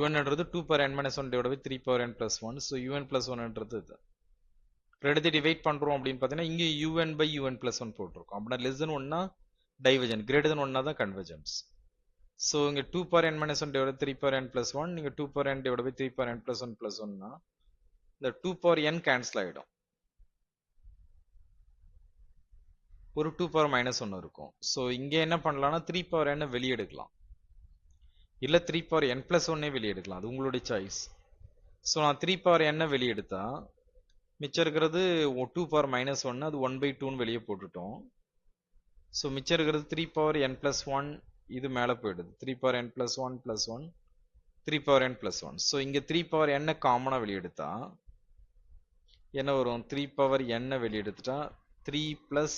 unன்றது 2 power n minus 1 divided by 3 power n plus 1. So un plus 1ன்றது இது. ரெண்டு டிவைட் பண்றோம் அப்படின்னு பார்த்தீங்கன்னா இங்கே un by un plus 1 போட்டிருக்கோம். அப்படின்னா less than 1னா டைவர்ஜென்ட், greater than 1னா தான் கன்வர்ஜென்ஸ். ஸோ இங்கே 2 power n minus 1 divided by 3 power n plus 1, நீங்கள் 2 power n divided by 3 power n plus 1 plus 1னா இந்த 2 power n கேன்சல் ஆகிடும். ஒரு 2 power minus 1 இருக்கும். ஸோ இங்கே என்ன பண்ணலாம்னா 3 power n வெளியே எடுக்கலாம், இல்லை 3 power n plus 1 வெளியே எடுக்கலாம், அது உங்களுடைய சாய்ஸ். ஸோ நான் 3 power n வெளியே எடுத்தா மிச்சம் இருக்கிறது 2 power minus 1, அது 1 by 2ன்னு வெளியே போட்டுட்டோம். ஸோ மிச்சம் இருக்கிறது 3 power n plus 1, இது மேலே போயிடுது. 3 power n plus 1 plus 1, 3 power n plus 1. So இங்கே 3 power n காமனாக வெளியே எடுத்தா என்ன வரும், 3 power n வெளியே எடுத்துட்டா 3 plus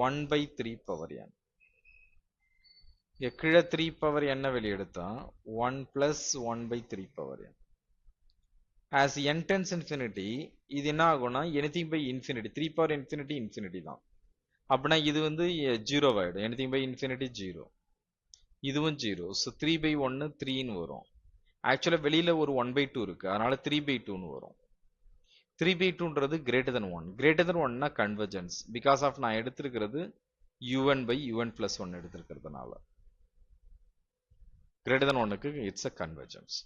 1 by 3 power n. இங்கே கீழே 3 power n வெளியே எடுத்தா 1 plus 1 by 3 power n. as n tends infinity இது என்ன ஆகும்னா anything by infinity, 3 power infinity infinity தான். அப்படின்னா இது வந்து 0 ஆகிடும். anything by infinity 0, இதுவும் 0. ஸோ 3 by 1 3ன்னு வரும். ஆக்சுவலாக வெளியில் ஒரு 1 by 2 இருக்குது, அதனால 3 by 2ன்னு வரும். 3 by 2ன்றது greater than 1. greater than 1னா கன்வர்ஜென்ஸ், பிகாஸ் ஆஃப் நான் எடுத்திருக்கிறது un by un plus 1 எடுத்திருக்கிறதுனால. greater than 1க்கு இட்ஸ் அ கன்வர்ஜென்ஸ்.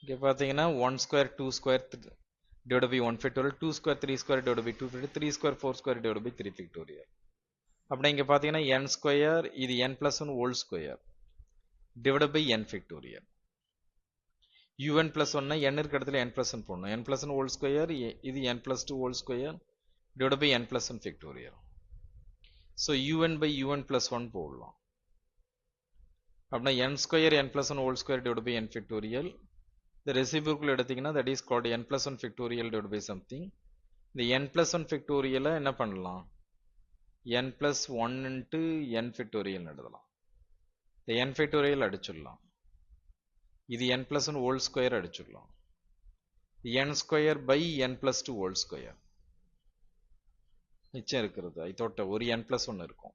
இங்கே பார்த்தீங்கன்னா 1 square 2 square divided by 1 factorial, 2 square 3 square divided by 2 factorial, 3 square 4 square divided by 3 factorial. அப்படின்னா இங்கே பார்த்தீங்கன்னா n square இது n plus 1 whole square divided by n factorial. un plus 1னா n இருக்க இடத்துல n plus 1 போடணும். n plus 1 whole square இது n plus 2 whole square divided by n plus 1 factorial. So un by un plus 1 போடலாம். அப்படின்னா n square n plus 1 whole square divided by n factorial. இந்த ரெசிபியூக்குள்ள எடுத்தீங்கன்னா that is called n plus 1 factorial divided by something. இந்த n plus 1 factorial என்ன பண்ணலாம், n plus 1 into n factorial எழுதலாம். இந்த n factorial அடிச்சிடலாம், இது n plus 1 whole square அடிச்சிடலாம். n square by n plus 2 whole square மிச்சம் இருக்கிறது. I thought ஒரு n plus 1 இருக்கும்.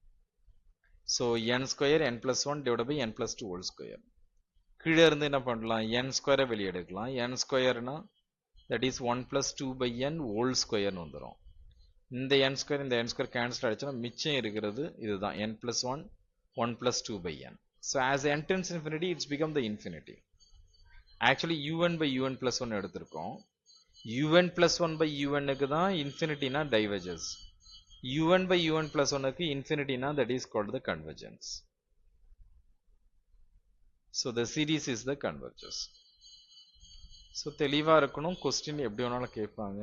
So n square n plus 1 divided by n plus 2 whole square. கீழே இருந்து என்ன பண்ணலாம், n square வெளியே எடுக்கலாம். n squareனா that is 1 plus 2 by n whole square வந்துரும். இந்த n square cancel ஆயிடுச்சுன்னா மிச்சம் இருக்கிறது இதுதான் n plus 1 1 plus 2 by n. So as n tends infinity it's become the infinity. Actually un by un plus 1 எடுத்திருக்கோம். un plus 1 by un க்கு தான் infinity-னா diverges. un by un plus 1 க்கு infinity-னா that is called the convergence. So the series is the converges. So தெளிவா இருக்கணும். Question எப்படி வேணாலும் கேட்பாங்க.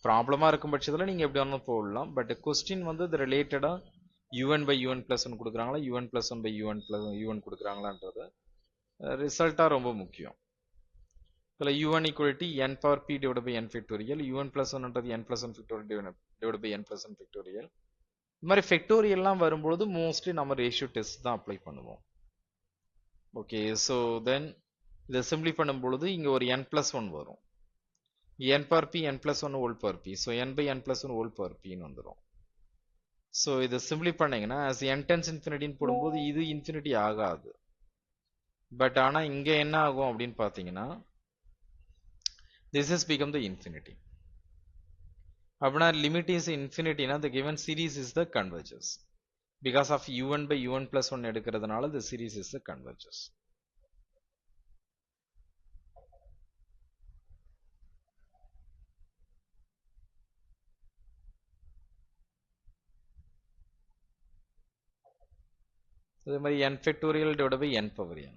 ப்ராப்ளமா இருக்கும் பட்சத்தில் நீங்கள் எப்படி வேணாலும் போடலாம். பட் கொஸ்டின் வந்து இது ரிலேட்டடாக un by un plus 1 கொடுக்குறாங்களா, un plus 1 by un கொடுக்குறாங்களான்றது ரிசல்ட்டாக ரொம்ப முக்கியம். இதில் un equality n power p divided by n factorial, un plus 1ன்றது n plus 1 factorial divided by n plus 1 factorial. இது மாதிரி ஃபெக்டோரியல்லாம் வரும்பொழுது மோஸ்ட்லி நம்ம ரேஷியோ டெஸ்ட் தான் அப்ளை பண்ணுவோம். ஓகே, ஸோ தென் இதை சிம்பிளி பண்ணும்பொழுது இங்கே ஒரு n plus 1 வரும். n power p n plus 1 whole power p. So n by n plus 1 whole power p ன்னு வந்துடும். ஸோ இதை சிம்பிளி பண்ணீங்கன்னா as n tends infinity போடும்போது இது இன்ஃபினிட்டி ஆகாது. பட் ஆனால் இங்கே என்ன ஆகும் அப்படின்னு பார்த்தீங்கன்னா this has become the infinity. அப்படின்னா limit is infinity னா the given series is the converges. Because of un by un plus 1 எடுக்கிறதுனால the series is the converges. அதே மாதிரி n factorial divided by n power n.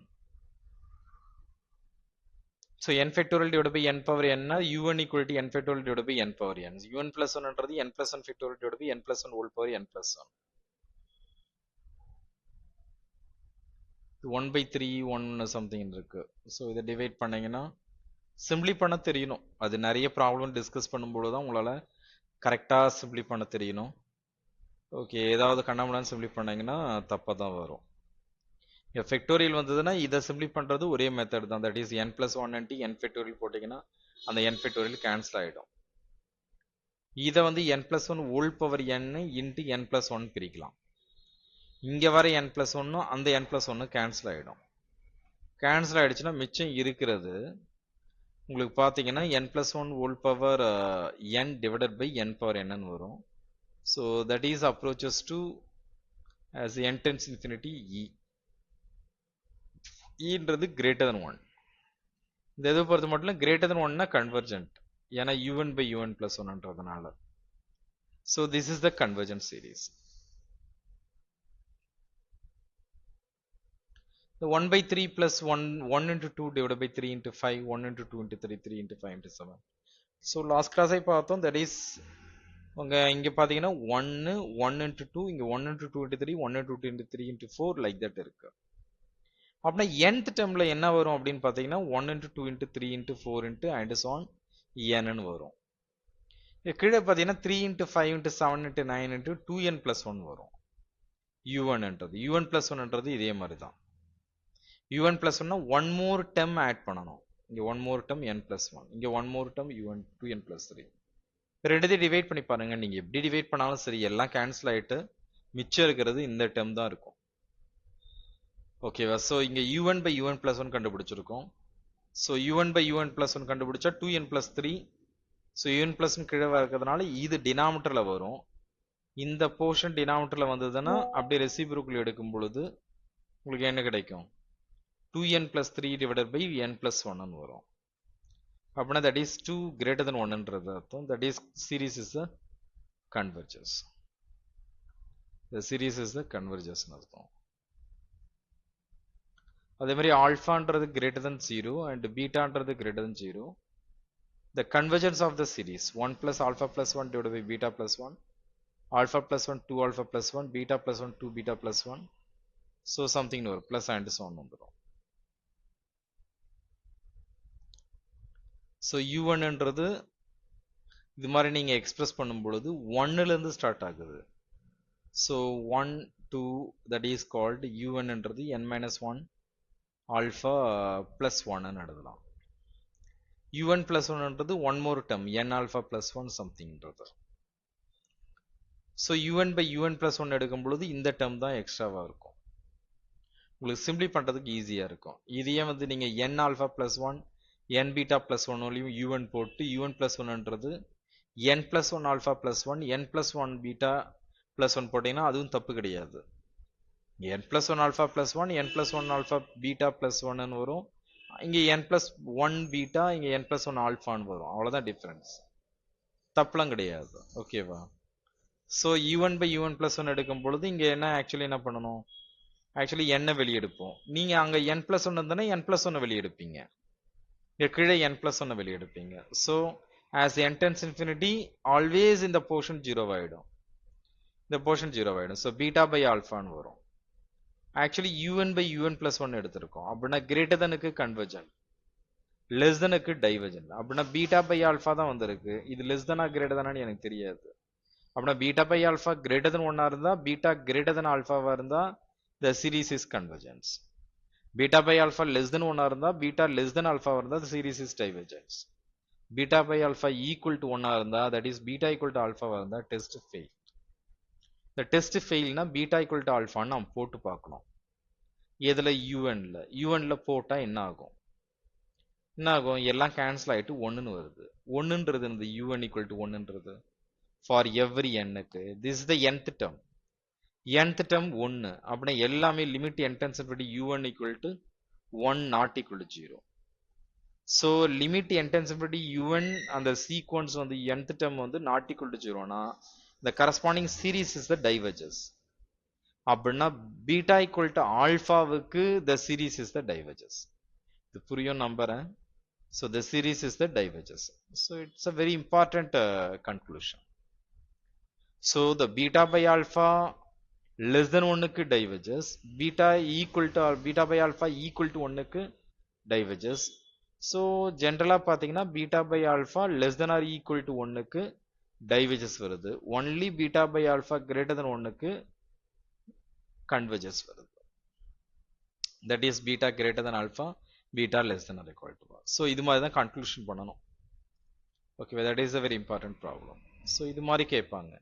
So n factorial divided by n power n னா un equal to n factorial divided by n power n. un plus 1 ன்றது n plus 1 factorial divided by n plus 1 whole power n plus 1. 1 by 3 1 something இருக்கு. So இதை divide பண்ணீங்கன்னா simply பண்ண தெரியணும். அது நிறைய problem discuss பண்ணும்போது தான் உங்களால் கரெக்டாக சிம்பிளி பண்ண தெரியணும். ஓகே, ஏதாவது கண்ணாமண்ணான்னு சிம்பிளி பண்ணீங்கன்னா தப்பாக தான் வரும். ஃபெக்டோரியல் வந்ததுன்னா இதை சிம்பிளி பண்ணுறது ஒரே மெத்தட் தான். That is n plus 1 ன்ட்டு n factorial போட்டிங்கன்னா அந்த n ஃபெக்டோரியல் கேன்சல் ஆகிடும். இதை வந்து n plus 1 whole power n into n plus 1 பிரிக்கலாம். இங்கே வர n plus 1 அந்த n plus 1 கேன்சல் ஆகிடும். கேன்சல் ஆகிடுச்சுன்னா மிச்சம் இருக்கிறது உங்களுக்கு பார்த்தீங்கன்னா n plus 1 whole power n divided by n power n ன்னு வரும். So that is approaches to as n tends infinity e. ன்றது greater than 1. இந்த இதை பொறுத்த மட்டும் greater than 1னா convergent. ஏன்னா un by un plus 1ன்றதுனால. So this is the convergent series. The 1 by 3 plus 1 into 2 divided by 3 into 5, 1 into 2 into 3, 3 into 5 into 7. So last class I பார்த்தோம், that is இங்கே பார்த்தீங்கன்னா 1 into 2, இங்கே 1 into 2 into 3, 1 into 2 into 3 into 4 like that இருக்கு. அப்படின்னா nth termல என்ன வரும் அப்படின்னு பார்த்தீங்கன்னா 1 into 2 into 3 into 4 into and so on n வரும். கீழே பார்த்தீங்கன்னா 3 into 5 into 7 into 9 into 2n plus 1 வரும். u1ன்றது u1 plus 1ன்றது இதே மாதிரி தான். un plus 1னா ஒன் மோர் டெர்ம் ஆட் பண்ணணும். இங்கே one more term n plus 1, இங்கே one more term un 2n plus 3. ரெண்டுத்தையும் டிவைட் பண்ணி பாருங்க. நீங்கள் எப்படி டிவைட் பண்ணாலும் சரி எல்லாம் கேன்சல் ஆகிட்டு மிச்சம் இருக்கிறது இந்த டெர்ம் தான் இருக்கும். ஓகேவா? ஸோ இங்கே un by un plus 1 கண்டுபிடிச்சிருக்கோம். So un by un plus 1 கண்டுபிடிச்சா 2n plus 3. So un plus 1 கீழே இருக்கிறதுனால இது டினாமினேட்டரில் வரும். இந்த போர்ஷன் டினாமினேட்டரில் வந்ததுன்னா அப்படியே ரெசிபிரோக்குள் எடுக்கும் பொழுது உங்களுக்கு என்ன கிடைக்கும்? 2n plus 3 divided by n plus 1 வரும். அப்படின்னா that is 2 greater than 1ன்றது அர்த்தம். that is series is the converges. the series is the converges அர்த்தம். அதே மாதிரி ஆல்ஃபான்றது greater than 0 and பீட்டான்றது greater than 0. the convergence of the series 1 plus alpha plus 1 divided by beta plus 1, alpha plus 1 2 alpha plus 1, beta plus 1 2 beta plus 1. so something வரும் plus and so on வந்துடும். So u1ன்றது இது மாதிரி நீங்கள் express பண்ணும் பொழுது 1லேருந்து start ஆகுது. ஸோ 1 2 தட் இஸ் கால்டு u1ன்றது n minus 1 ஆல்ஃபா ப்ளஸ் 1ன்னு எழுதலாம். un plus 1ன்றது one more term n alpha plus 1 somethingன்றது. So un by un plus 1 எடுக்கும் பொழுது இந்த term தான் எக்ஸ்ட்ராவாக இருக்கும். உங்களுக்கு சிம்பிளி பண்ணுறதுக்கு ஈஸியாக இருக்கும். இதையே வந்து நீங்கள் n alpha plus 1 n beta plus 1 ஒலியும் un போட்டு un plus 1ன்றது n plus 1 alpha plus 1 n plus 1 beta plus 1 போட்டிங்கன்னா அதுவும் தப்பு கிடையாது. n plus 1 alpha plus 1 n plus 1 alpha beta plus 1ன்னு வரும். இங்கே n plus 1 beta இங்கே n plus 1 alphaன்னு வரும். அவ்வளோதான் டிஃப்ரென்ஸ், தப்புலாம் கிடையாது. ஓகேவா? So u1 by u1 plus 1 எடுக்கும் பொழுது இங்கே என்ன பண்ணணும், ஆக்சுவலி n வெளியெடுப்போம். நீங்கள் அங்கே n plus 1 இருந்தானே n plus 1 வெளியெடுப்பீங்க, இங்கே கீழே n plus 1 வெளியெடுப்பீங்க. So as n tends infinity always இந்த போர்ஷன் 0 ஆகிடும், இந்த போர்ஷன் 0 ஆகிடும். ஸோ பீட்டா பை ஆல்ஃபான்னு வரும். Actually un by un plus 1 எடுத்திருக்கோம் அப்படின்னா கிரேட்டர் தனுக்கு கன்வர்ஜென்ட், லெஸ் தனுக்கு டைவர்ஜென்ட். அப்படின்னா பீட்டா பை ஆல்ஃபா தான் வந்திருக்கு. இது லெஸ் தனா கிரேட்டர் தானான்னு எனக்கு தெரியாது. அப்படின்னா beta by alpha greater than ஒன்னா இருந்தா, பீட்டா கிரேட்டர் தன் ஆல்ஃபாவா இருந்தா the series is convergence. Beta by alpha less than 1 இருந்தா, beta less than alpha இருந்தா the series is divergence. Beta by alpha equal to 1 இருந்தா, that is beta equal to alpha இருந்தா test fail. The test fail னா beta equal to alpha நாம் போட்டு பார்க்கணும். எதுல un ல போட்டா என்ன ஆகும், எல்லாம் கேன்சல் ஆயிட்டு 1ன்னு வருது. 1ன்றது இந்த un equal to 1ன்றது for every n க்கு this is the nth term. nth term 1 அப்படின்னா எல்லாமே limit n tends infinity u1 equal to 1 not equal to 0. so limit n tends infinity u1 அந்த சீக்வன்ஸ் வந்து nth term வந்து not equal to 0 னா the corresponding series is the diverges. அப்படின்னா beta equal to ஆல்பாவுக்கு the series is the diverges. இது புரியும் நம்புறேன். so the series is the diverges. so it's a very important conclusion. so the beta by alpha less than 1க்கு diverges, beta by alpha equal to 1க்கு diverges. so generally பாத்தீங்கன்னா beta by alpha less than or equal to 1க்கு diverges வருது. only beta by alpha greater than 1க்கு converges வருது. that is beta greater than alpha, beta less than or equal to 1. so இது மாதிரி தான் conclusion பண்ணணும். okay, that is a very important problem. so இது மாதிரி கேட்பாங்க.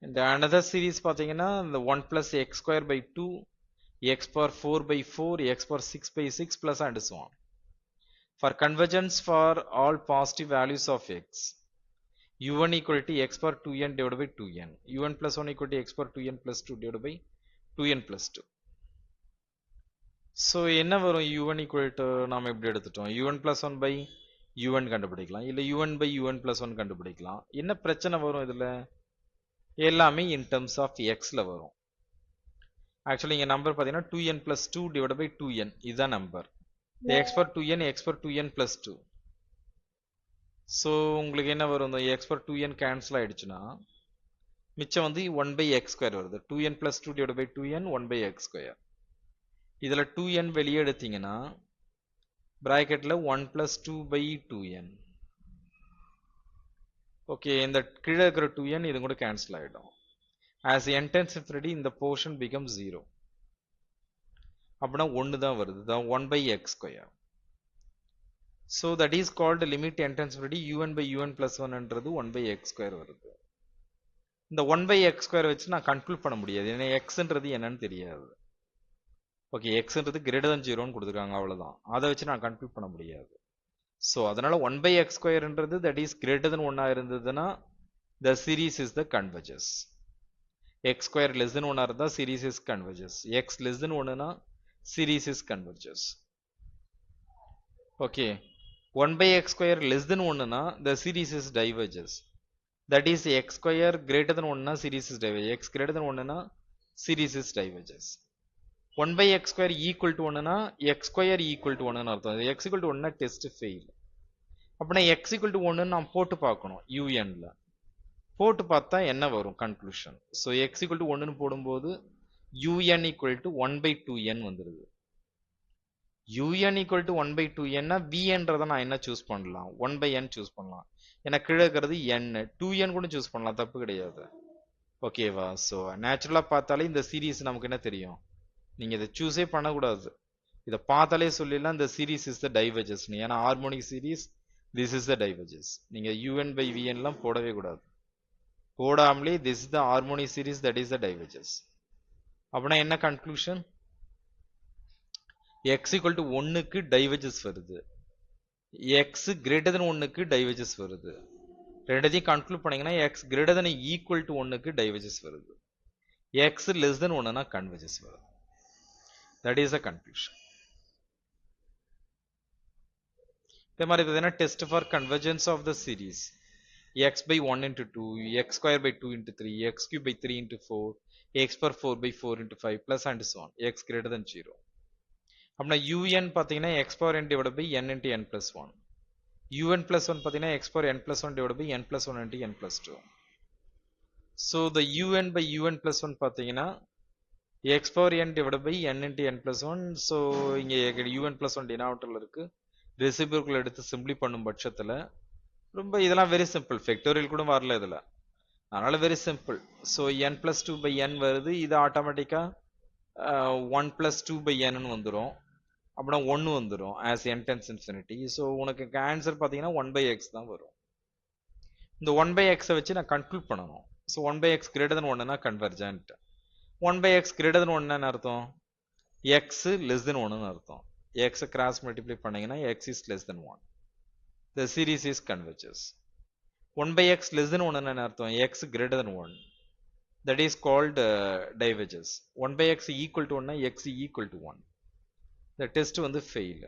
இந்த another series பாத்தீங்கன்னா இந்த 1 plus x square by 2 x power 4 by 4 x power 6 by 6 plus and so on. For convergence for all positive values of x, u1 equal to x power 2n divided by 2n, u1 plus 1 equal to x power 2n plus 2 divided by 2n plus 2. so என்ன வரும், u1 equal to நாம எப்படி எடுத்துட்டோம், u1 plus 1 by u1 கண்டுபிடிக்கலாம், இல்ல u1 by u1 plus 1 கண்டுபிடிக்கலாம். என்ன பிரச்சனை வரும் இதுல, எல்லாமே in terms of x ல வரும். ஆக்சுவலி இங்க நம்பர் பாத்தீங்கன்னா 2n plus 2 divided by 2n இதுதான் number. x for 2n x for 2n plus 2. so உங்களுக்கு என்ன வரும், இந்த x for 2n கேன்சல் ஆயிடுச்சுன்னா மிச்சம் வந்து 1 by x square வருது. 2n plus 2 divided by 2n 1 by x square. இதுல 2n வெளியே எடுத்தீங்கன்னா பிராக்கெட்ல 1 plus 2 by 2n. ஓகே, இந்த கீழே இருக்கிற 2n இது கூட கேன்சல் ஆயிடும். as n tends infinity இந்த portion becomes 0. அப்படின்னா 1 தான் வருது, தான் 1 by x square. so that is called limit n tends infinity un by un plus 1 ன்றது 1 by x square வருது. இந்த 1 by x square வச்சு நான் கன்க்ளூட் பண்ண முடியாது, ஏன்னா xன்றது என்னன்னு தெரியாது. ஓகே, xன்றது greater than 0ன்னு கொடுத்துருக்காங்க, அவ்வளவுதான். அதை வச்சு நான் கன்க்ளூட் பண்ண முடியாது. so அதனால 1 by x square ன்றது that is greater than 1 இருந்ததுன்னா the series is the converges. x square less than 1 இருந்தா series is converges, x less than 1 னா series is converges. okay, 1 by x square less than 1 னா the series is diverges. that is x square greater than 1 னா series is diverges, x greater than 1 னா series is diverges. 1 by x square equal to 1 னா x square equal to 1 ன்னு அர்த்தம். x equal to 1 னா test fail. அப்படின்னா x equal to 1 நாம் போட்டு பார்க்கணும், un ல போட்டு பார்த்தா என்ன வரும் conclusion. So x equal to 1 போடும்போது un equal to 1 by 2n வந்துருது. un equal to 1 by 2n னா vன்றதை நான் என்ன சூஸ் பண்ணலாம், 1 by n சூஸ் பண்ணலாம். ஏன்னா கீழே இருக்கிறது n, 2n கூட சூஸ் பண்ணலாம், தப்பு கிடையாது. ஓகேவா? ஸோ நேச்சுரலா பார்த்தாலே இந்த சீரீஸ் நமக்கு என்ன தெரியும், நீங்க இதை சூஸே பண்ணக்கூடாது, இதை பார்த்தாலே சொல்லிடலாம் இந்த சீரீஸ் இஸ் த டைவர்ஜஸ். ஏன்னா harmonic series this is the diverges. நீங்க un by vn எல்லாம் போடவே கூடாது. போடாமலே this is the harmonic series that is the diverges. அப்படின்னா என்ன கன்க்ளூஷன்? x equal to 1க்கு டைவர்ஜஸ் வருது, x greater than 1க்கு டைவர்ஜஸ் வருது. ரெண்டத்தையும் கன்க்ளூட் பண்ணீங்கன்னா x greater than equal to 1க்கு டைவர்ஜஸ் வருது, x less than 1னா கன்வர்ஜஸ் வருது. That is the conclusion. இதே மாதிரி பார்த்தீங்கன்னா test for convergence of the series x by 1 into 2, x square by 2 into 3, x cube by 3 into 4, x power 4 by 4 into 5 plus and so on, x greater than 0. அப்படின்னா un பார்த்தீங்கன்னா x power n divided by n into n plus 1. un plus 1 பார்த்தீங்கன்னா x power n plus 1 divided by n plus 1 into n plus 2. So the un by un plus 1 பார்த்தீங்கன்னா x power n divided by n into n plus 1. So இங்கே un plus 1 denominatorல இருக்கு. ரெசிபியூரல் எடுத்து simply பண்ணும் பட்சத்தில் ரொம்ப இதெல்லாம் very simple, factorial கூட வரல இதில், அதனால very simple. So n plus 2 by n வருது, இது ஆட்டோமேட்டிக்காக 1 plus 2 by n வந்துடும், அப்படின்னா 1 வந்துடும் as n tends infinity. So உனக்கு ஆன்சர் பார்த்தீங்கன்னா 1 by x தான் வரும். இந்த 1 by x வச்சு நான் கன்க்ளூட் பண்ணணும். So 1 by x greater than 1னா convergent. 1 by x greater than 1 அர்த்தம் x less than 1னு அர்த்தம். x cross multiply பண்ணீங்கன்னா x is less than 1. The series is converges. 1 by x less than 1 என்ன அர்த்தம்? x greater than 1. That is called diverges. 1 by x equal to 1 x equal to 1. The test வந்து fail.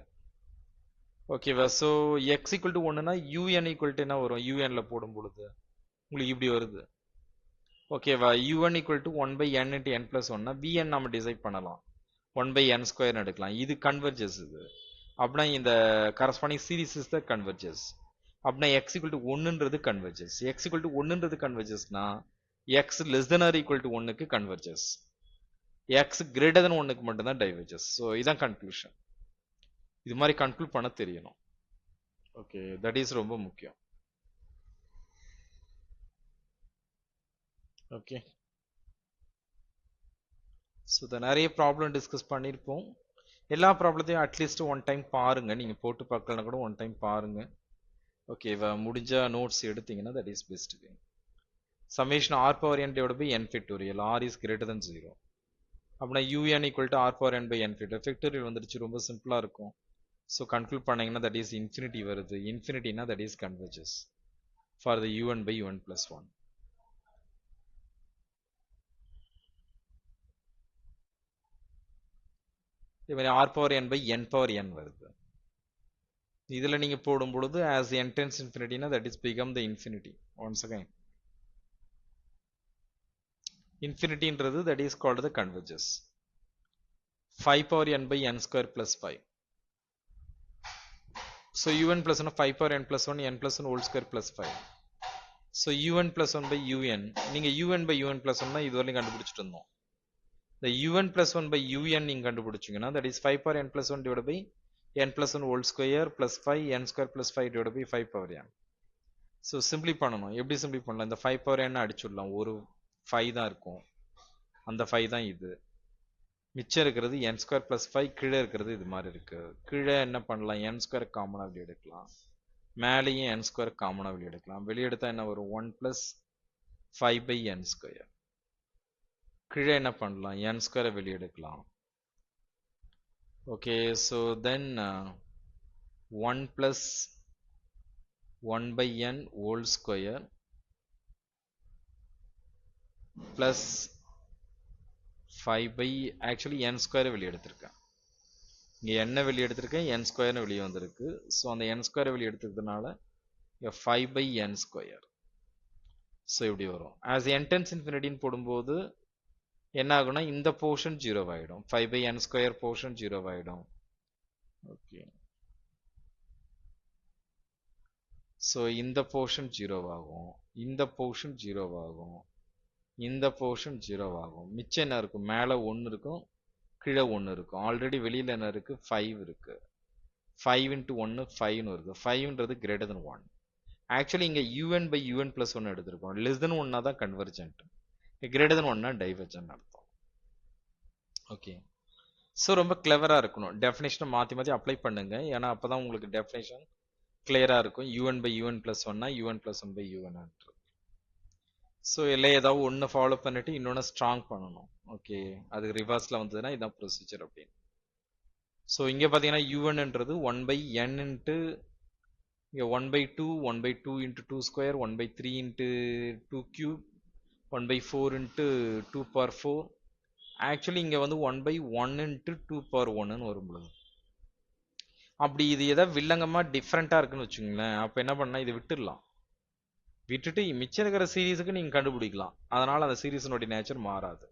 Okay வா? So x equal to 1 னா un equal to என்ன வரும்? un ல போடும் பொழுது உங்களுக்கு இப்படி வருது. Okay வா? un equal to 1 by n into n plus 1 னா bn நம்ம டிசைட் பண்ணலாம், 1 by n square எடுக்கலாம். இது கன்வர்ஜஸ். இது அப்படின்னா இந்த corresponding series is the converges. அப்படின்னா x equal to 1ன்றது கன்வர்ஜஸ். x equal to 1ன்றது கன்வர்ஜஸ்னா x less than or equal to 1க்கு கன்வர்ஜஸ், x greater than 1க்கு மட்டும்தான் டைவர்ஜஸ். ஸோ இதான் கன்க்ளூஷன். இது மாதிரி கன்க்ளூட் பண்ண தெரியணும். ஓகே, தட் இஸ் ரொம்ப முக்கியம். ஓகே, ஸோ இதை நிறைய ப்ராப்ளம் டிஸ்கஸ் பண்ணியிருப்போம். எல்லா ப்ராப்ளத்தையும் அட்லீஸ்ட் ஒன் டைம் பாருங்க, நீங்கள் போட்டு பார்க்கலன்னா கூட ஒன் டைம் பாருங்க. ஓகேவா? முடிஞ்ச நோட்ஸ் எடுத்தீங்கன்னா that is best way. Summation r power n divided by n factorial, r is greater than 0. அப்படின்னா un equal to r power n by n factorial. Factorial வந்துடுச்சு, ரொம்ப சிம்பிளாக இருக்கும். ஸோ கன்க்ளூட் பண்ணீங்கன்னா தட் இஸ் இன்ஃபினிட்டி வருது. இன்ஃபினிட்டினா that is converges for the un by un plus 1. இதே மாதிரி r power n by n power n வருது. இதில் நீங்கள் போடும் பொழுது as n tends infinity that is become the infinity. Once again infinityன்றது that is called the converges. 5 power n by n square plus 5. So un plus 1 5 power n plus 1 n plus 1 whole square plus 5. So un plus 1 by un, நீங்கள் un by un plus 1 இது வரையும் கண்டுபிடிச்சிட்டு இருந்தோம். The un plus 1 by un நீங்கள் கண்டுபிடிச்சிங்கன்னா that is 5 power n plus 1 divided by n plus 1 whole square plus 5 n square plus 5 divided by 5 power n. So simply பண்ணணும். எப்படி simply பண்ணலாம்? இந்த 5 power n அடிச்சுடலாம். ஒரு 5 தான் இருக்கும், அந்த 5 தான் இது. மிச்சம் இருக்கிறது n square plus 5, கீழே இருக்கிறது இது மாதிரி இருக்கு. கீழே என்ன பண்ணலாம்? n square காமனாக வெளியே எடுக்கலாம், மேலேயும் n square காமனாக வெளியே எடுக்கலாம். வெளியே எடுத்தால் என்ன வரும்? 1 plus 5 by n square. கீழே என்ன பண்ணலாம்? n square வெளியே எடுக்கலாம். Okay, so then 1 plus 1 by n whole square plus 5 by actually n square வெளியே எடுத்திருக்கேன். இங்கே n வெளியே எடுத்திருக்கேன், n square வெளியே வந்திருக்கு. ஸோ அந்த n square வெளியே எடுத்துக்கிறதுனால 5 by n square. ஸோ இப்படி வரும். as n tends infinity போடும்போது என்ன ஆகும்னா இந்த போர்ஷன் 0 ஆகிடும். 5 by n square போர்ஷன் 0 ஆகிடும். ஓகே, ஸோ இந்த போர்ஷன் 0 ஆகும், இந்த போர்ஷன் 0 ஆகும், இந்த போர்ஷன் 0 ஆகும். மிச்சம் என்ன இருக்கும்? மேலே 1 இருக்கும், கீழே 1 இருக்கும். ஆல்ரெடி வெளியில் என்ன இருக்குது? 5 இருக்குது. 5 into 1 5ன்னு வருது. 5ன்றது greater than 1. ஆக்சுவலி இங்கே un by un plus 1 எடுத்திருக்கோம். லெஸ் தென் 1 தான் கன்வர்ஜென்ட், greater than 1 டைவர்ஜென்ட் அர்த்தம். ஓகே, ஸோ ரொம்ப கிளவராக இருக்கணும். டெஃபினேஷனை மாற்றி மாற்றி அப்ளை பண்ணுங்க. ஏன்னா அப்போ தான் உங்களுக்கு டெஃபினேஷன் கிளியராக இருக்கும். un by un plus 1னா un plus 1 by un. So எல்லாம் ஏதாவது ஒன்று ஃபாலோ பண்ணிட்டு இன்னொன்று ஸ்ட்ராங் பண்ணணும். ஓகே, அது ரிவர்ஸில் வந்ததுன்னா இதான் ப்ரொசீஜர் அப்படின்னு. ஸோ இங்கே பார்த்தீங்கன்னா un-ன்றது 1 by n இன்ட்டு இங்கே 1 by 2, 1 by 2 into 2 square, 1 by 3 into 2 cube, 1 by 4 into 2 power 4. Actually இங்கே வந்து 1 by 1 into 2 power 1ன்னு வரும் பொழுது, அப்படி இது எதாவது வில்லங்கமாக டிஃப்ரெண்ட்டாக இருக்குன்னு வச்சுங்களேன், அப்போ என்ன பண்ணால் இதை விட்டுடலாம். விட்டுட்டு மிச்சம் இருக்கிற சீரீஸுக்கு நீங்கள் கண்டுபிடிக்கலாம். அதனால் அந்த சீரீஸினுடைய நேச்சர் மாறாது.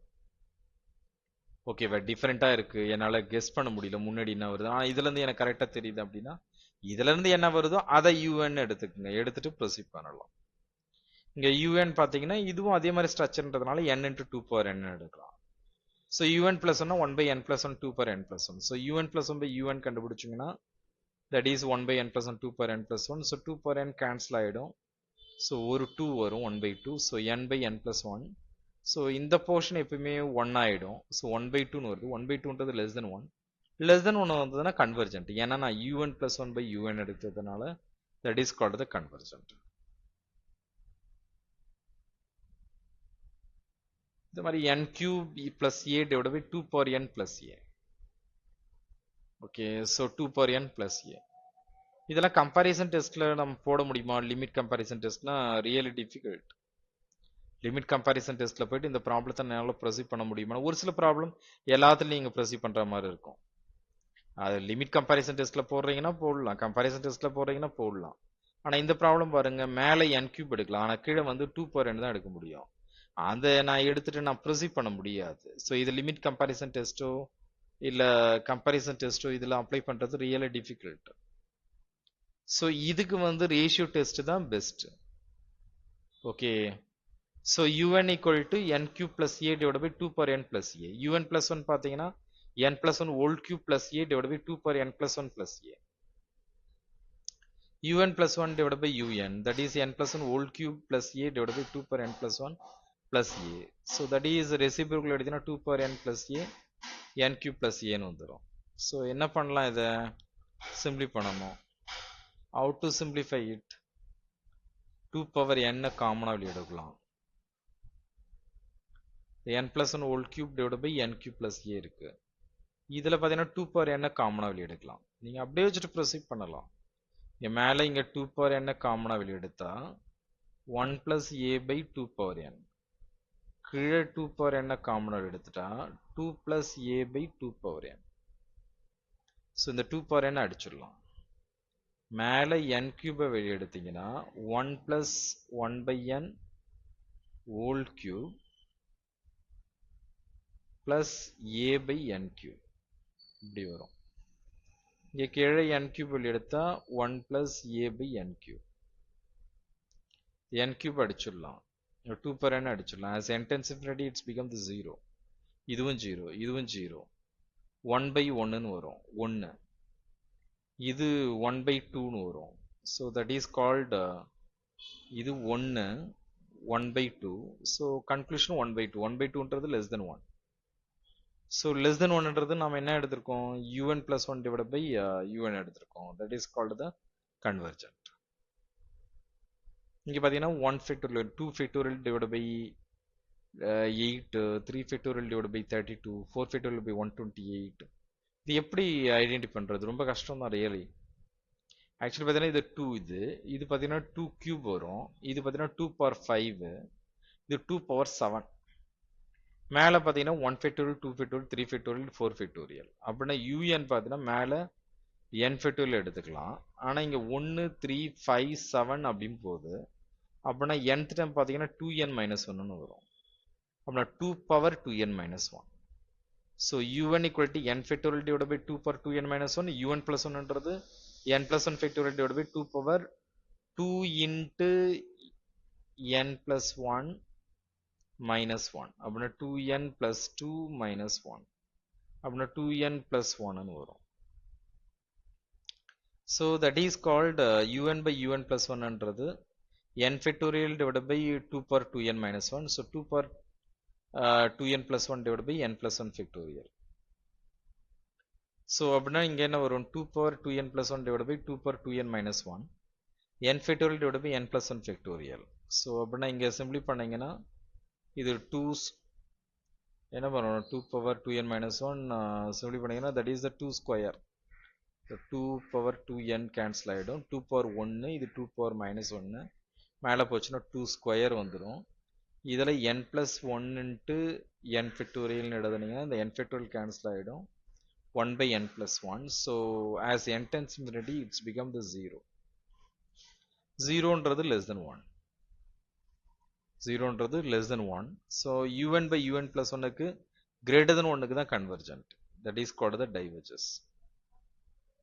ஓகேவா, டிஃப்ரெண்ட்டாக இருக்குது, என்னால் கெஸ் பண்ண முடியல முன்னாடி என்ன வருது, ஆனால் இதுலேருந்து எனக்கு கரெக்டாக தெரியுது அப்படின்னா இதுலேருந்து என்ன வருதோ அதை யூஎன் எடுத்துக்கோங்க. எடுத்துகிட்டு ப்ரொசீட் பண்ணலாம். இங்கே யூஎன் பார்த்தீங்கன்னா இதுவும் அதே மாதிரி ஸ்ட்ரக்சர்ன்றதுனால n into 2 power n எடுக்கலாம். So un plus 1 1 by n plus 1 2 power n plus 1. So un plus 1 by un கண்டுபிடிச்சிங்கன்னா that is 1 by n plus 1 2 power n plus 1. So 2 power n cancel ஆகிடும். So ஒரு 2 வரும் 1 by 2. So n by n plus 1. So இந்த portion எப்பயுமே 1 ஆகிடும். So 1 by 2ன்னு வருது. 1 by 2ன்றது less than 1. less than 1 வந்ததுன்னா convergent. ஏன்னா நான் un plus 1 by un எடுத்ததுனால that is called the convergent. இந்த மாதிரி n cube plus a divided by 2 power n plus a. Okay, so 2 power n plus a. இதெல்லாம் comparison டெஸ்ட்டில் நம்ம போட முடியுமா? லிமிட் கம்பேரிசன் டெஸ்ட்னா ரியலி டிஃபிகல்ட். லிமிட் கம்பேரிசன் டெஸ்ட்டில் போயிட்டு இந்த ப்ராப்ளத்தை நல்லா ப்ரொசீட் பண்ண முடியுமா? ஒரு சில ப்ராப்ளம் எல்லாத்துலேயும் நீங்கள் ப்ரொசீட் பண்ணுற மாதிரி இருக்கும். அது லிமிட் கம்பேரிசன் டெஸ்ட்டில் போடுறீங்கன்னா போடலாம், கம்பேரிசன் டெஸ்ட்டில் போடுறீங்கன்னா போடலாம். ஆனால் இந்த ப்ராப்ளம் பாருங்கள், மேலே n cube எடுக்கலாம், ஆனால் கீழே வந்து 2 power n தான் எடுக்க முடியும். அதை நான் எடுத்துகிட்டு நான் ப்ரொசீட் பண்ண முடியாது. ஸோ இது லிமிட் கம்பேரிசன் டெஸ்ட்டோ இல்லை கம்பேரிசன் டெஸ்ட்டோ இதில் அப்ளை பண்ணுறது ரியலி டிஃபிகல்ட். ஸோ இதுக்கு வந்து ரேஷியோ டெஸ்ட் தான் best. Okay, so un equal to n cube plus a divided by 2 power n plus a. un plus 1 பார்த்தீங்கன்னா n plus 1 whole cube plus a divided by 2 power n plus 1 plus a. un plus 1 divided by un, that is n plus 1 whole cube plus a divided by 2 power n plus 1 plus a. So that is reciprocal எடுத்தீங்கன்னா 2 power n plus a n cube plus a ன்னு வந்துடும். So என்ன பண்ணலாம், இதை simply பண்ணணும். How to simplify it? 2 power n காமனாக வெளியே எடுக்கலாம். n plus 1 whole cube divided by n cube plus a இருக்கு. இதில் பார்த்தீங்கன்னா 2 power n காமனாக வெளியே எடுக்கலாம். நீங்கள் அப்படியே வச்சுட்டு ப்ரொசீட் பண்ணலாம். இங்கே மேலே இங்கே 2 power n காமனாக வெளியே எடுத்தா 1 plus a by 2 power n. கீழே 2 power n காமனாக எடுத்துட்டா 2 plus a by 2 power n. So இந்த 2 power n அடிச்சிடலாம். மேலே n cube வெளியே எடுத்தீங்கன்னா 1 plus 1 by n whole cube plus a by n cube இப்படி வரும். இங்கே கீழே n cube வெளியே எடுத்தா 1 plus a by n cube. n cube அடிச்சிடலாம், 2 power n அடிச்சிடலாம். as n tends infinity it's becomes 0. இதுவும் 0, இதுவும் 0. 1 by 1ன்னு வரும், 1. இது 1 by 2ன்னு வரும். ஸோ தட் இஸ் கால்டு இது 1 1 by 2. So conclusion 1 by 2. 1 by 2ன்றது less than 1. So less than 1ன்றது நம்ம என்ன எடுத்திருக்கோம், un plus 1 divided by un எடுத்திருக்கோம். That is called the convergent. இங்கே பார்த்தீங்கன்னா 1 factorial 2 factorial divided by 8, 3 factorial divided by 32, 4 factorial by 128. இது எப்படி ஐடென்டிஃபை பண்ணுறது? ரொம்ப கஷ்டம் தான் ரியலி. ஆக்சுவலி பார்த்தீங்கன்னா இது 2, இது பார்த்தீங்கன்னா 2 cube வரும். இது பார்த்தீங்கன்னா 2 power 5, இது 2 power 7. மேலே பார்த்தீங்கன்னா 1 factorial 2 factorial 3 factorial 4 factorial. அப்படின்னா un பார்த்தீங்கன்னா மேலே n factorial எடுத்துக்கலாம். ஆனால் இங்கே 1 3 5 7 அப்படின்னு போகுது. அப்படின்னா nth டைம் பார்த்தீங்கன்னா 2n minus 1ன்னு வரும். அப்படின்னா 2 power 2n minus 1. So un equal to n factorial divided by 2 power 2n minus 1. un plus 1ன்றது n plus 1 factorial divided by 2 power 2 into n plus 1 minus 1. அப்படின்னா 2n plus 2 minus 1. அப்படின்னா 2n plus 1ன்னு வரும். So that is called un by un plus 1ன்றது n factorial divided by 2 power 2n minus 1. So 2 power 2n plus 1 divided by n plus 1 factorial. So அப்படின்னா இங்கே என்ன வரும் 2 power 2n plus 1 divided by 2 power 2n minus 1 n factorial divided by n plus 1 factorial. So அப்படின்னா இங்கே simply பண்ணீங்கன்னா இது 2 என்ன பண்ணணும் 2 power 2n minus 1 சிம்பிளி பண்ணீங்கன்னா that is the 2 square. 2 power 2n cancel ஆகிடும் 2 power 1 இது 2 power minus 1 மேலே போச்சுன்னா 2 ஸ்கொயர் வந்துடும் இதில் n plus 1 into n factorial எழுதுனீங்கன்னா இந்த n factorial cancel ஆகிடும் 1 by n plus 1. So as n tends infinity it's become the 0. 0ன்றது less than 1. 0ன்றது less than 1. So un by un plus 1க்கு greater than 1க்கு தான் convergent. That is called the diverges.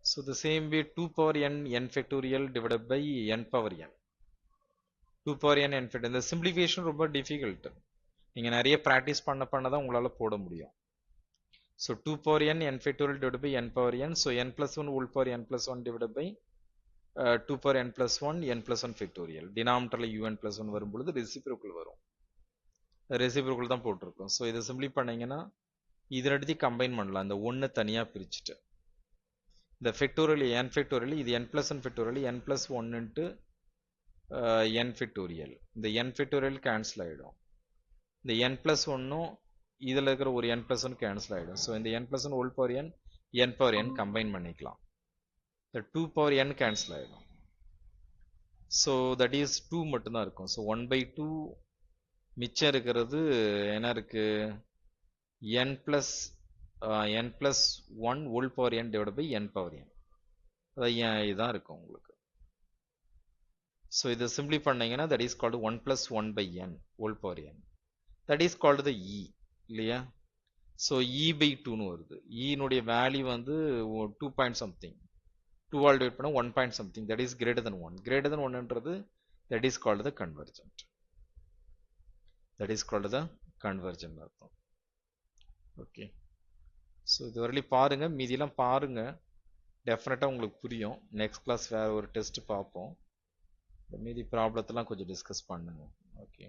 So the same way 2 power n factorial divided by n power n. 2 power n factorial. இந்த simplification ரொம்ப difficult. நீங்கள் நிறைய practice பண்ண தான் உங்களால் போட முடியும். So 2 power n factorial divided by n power n. So n plus 1 whole power n plus 1 divided by 2 power n plus 1 n plus 1 factorial. Denominatorல un plus 1 வரும்பொழுது reciprocal வரும். reciprocal தான் போட்டிருக்கும். ஸோ இதை சிம்பிளி பண்ணீங்கன்னா இதில் எடுத்து கம்பைன் பண்ணலாம். இந்த ஒன்று தனியாக பிரிச்சுட்டு இந்த ஃபேக்டோரியல் n ஃபேக்டோரியல் இது n plus 1 factorial n plus 1 into n factorial. இந்த n ஃபேக்டோரியல் கேன்சல் ஆகிடும். இந்த n plus 1ம் இதில் இருக்கிற ஒரு n plus 1 கேன்சல் ஆகிடும். ஸோ இந்த n plus 1 whole power n power n combine பண்ணிக்கலாம். இந்த 2 power n கேன்சல் ஆகிடும். ஸோ தட் இஸ் 2 மட்டும்தான் இருக்கும். ஸோ 1 by 2 மிச்சம் இருக்கிறது என்ன இருக்கு n plus 1 whole power n divided by n power n. அதான் இதுதான் இருக்கும் உங்களுக்கு. ஸோ இதை சிம்பிளி பண்ணீங்கன்னா that is called 1 plus 1 by n whole power n. That is called the e இல்லையா. ஸோ e by 2ன்னு வருது. ஈனுடைய வேல்யூ வந்து 2 point something 2 ஆல் டிவைட் பண்ணால் 1 point something that is greater than 1. greater than 1ன்றது that is called the convergent. that is called the convergent அர்த்தம். Okay. So இது வரலையும் பாருங்கள், மீதியெல்லாம் பாருங்கள், டெஃபினட்டாக உங்களுக்கு புரியும். நெக்ஸ்ட் கிளாஸ் வேறு ஒரு டெஸ்ட் பார்ப்போம். மீதி ப்ராப்ளத்தெல்லாம் கொஞ்சம் டிஸ்கஸ் பண்ணுங்கள். ஓகே.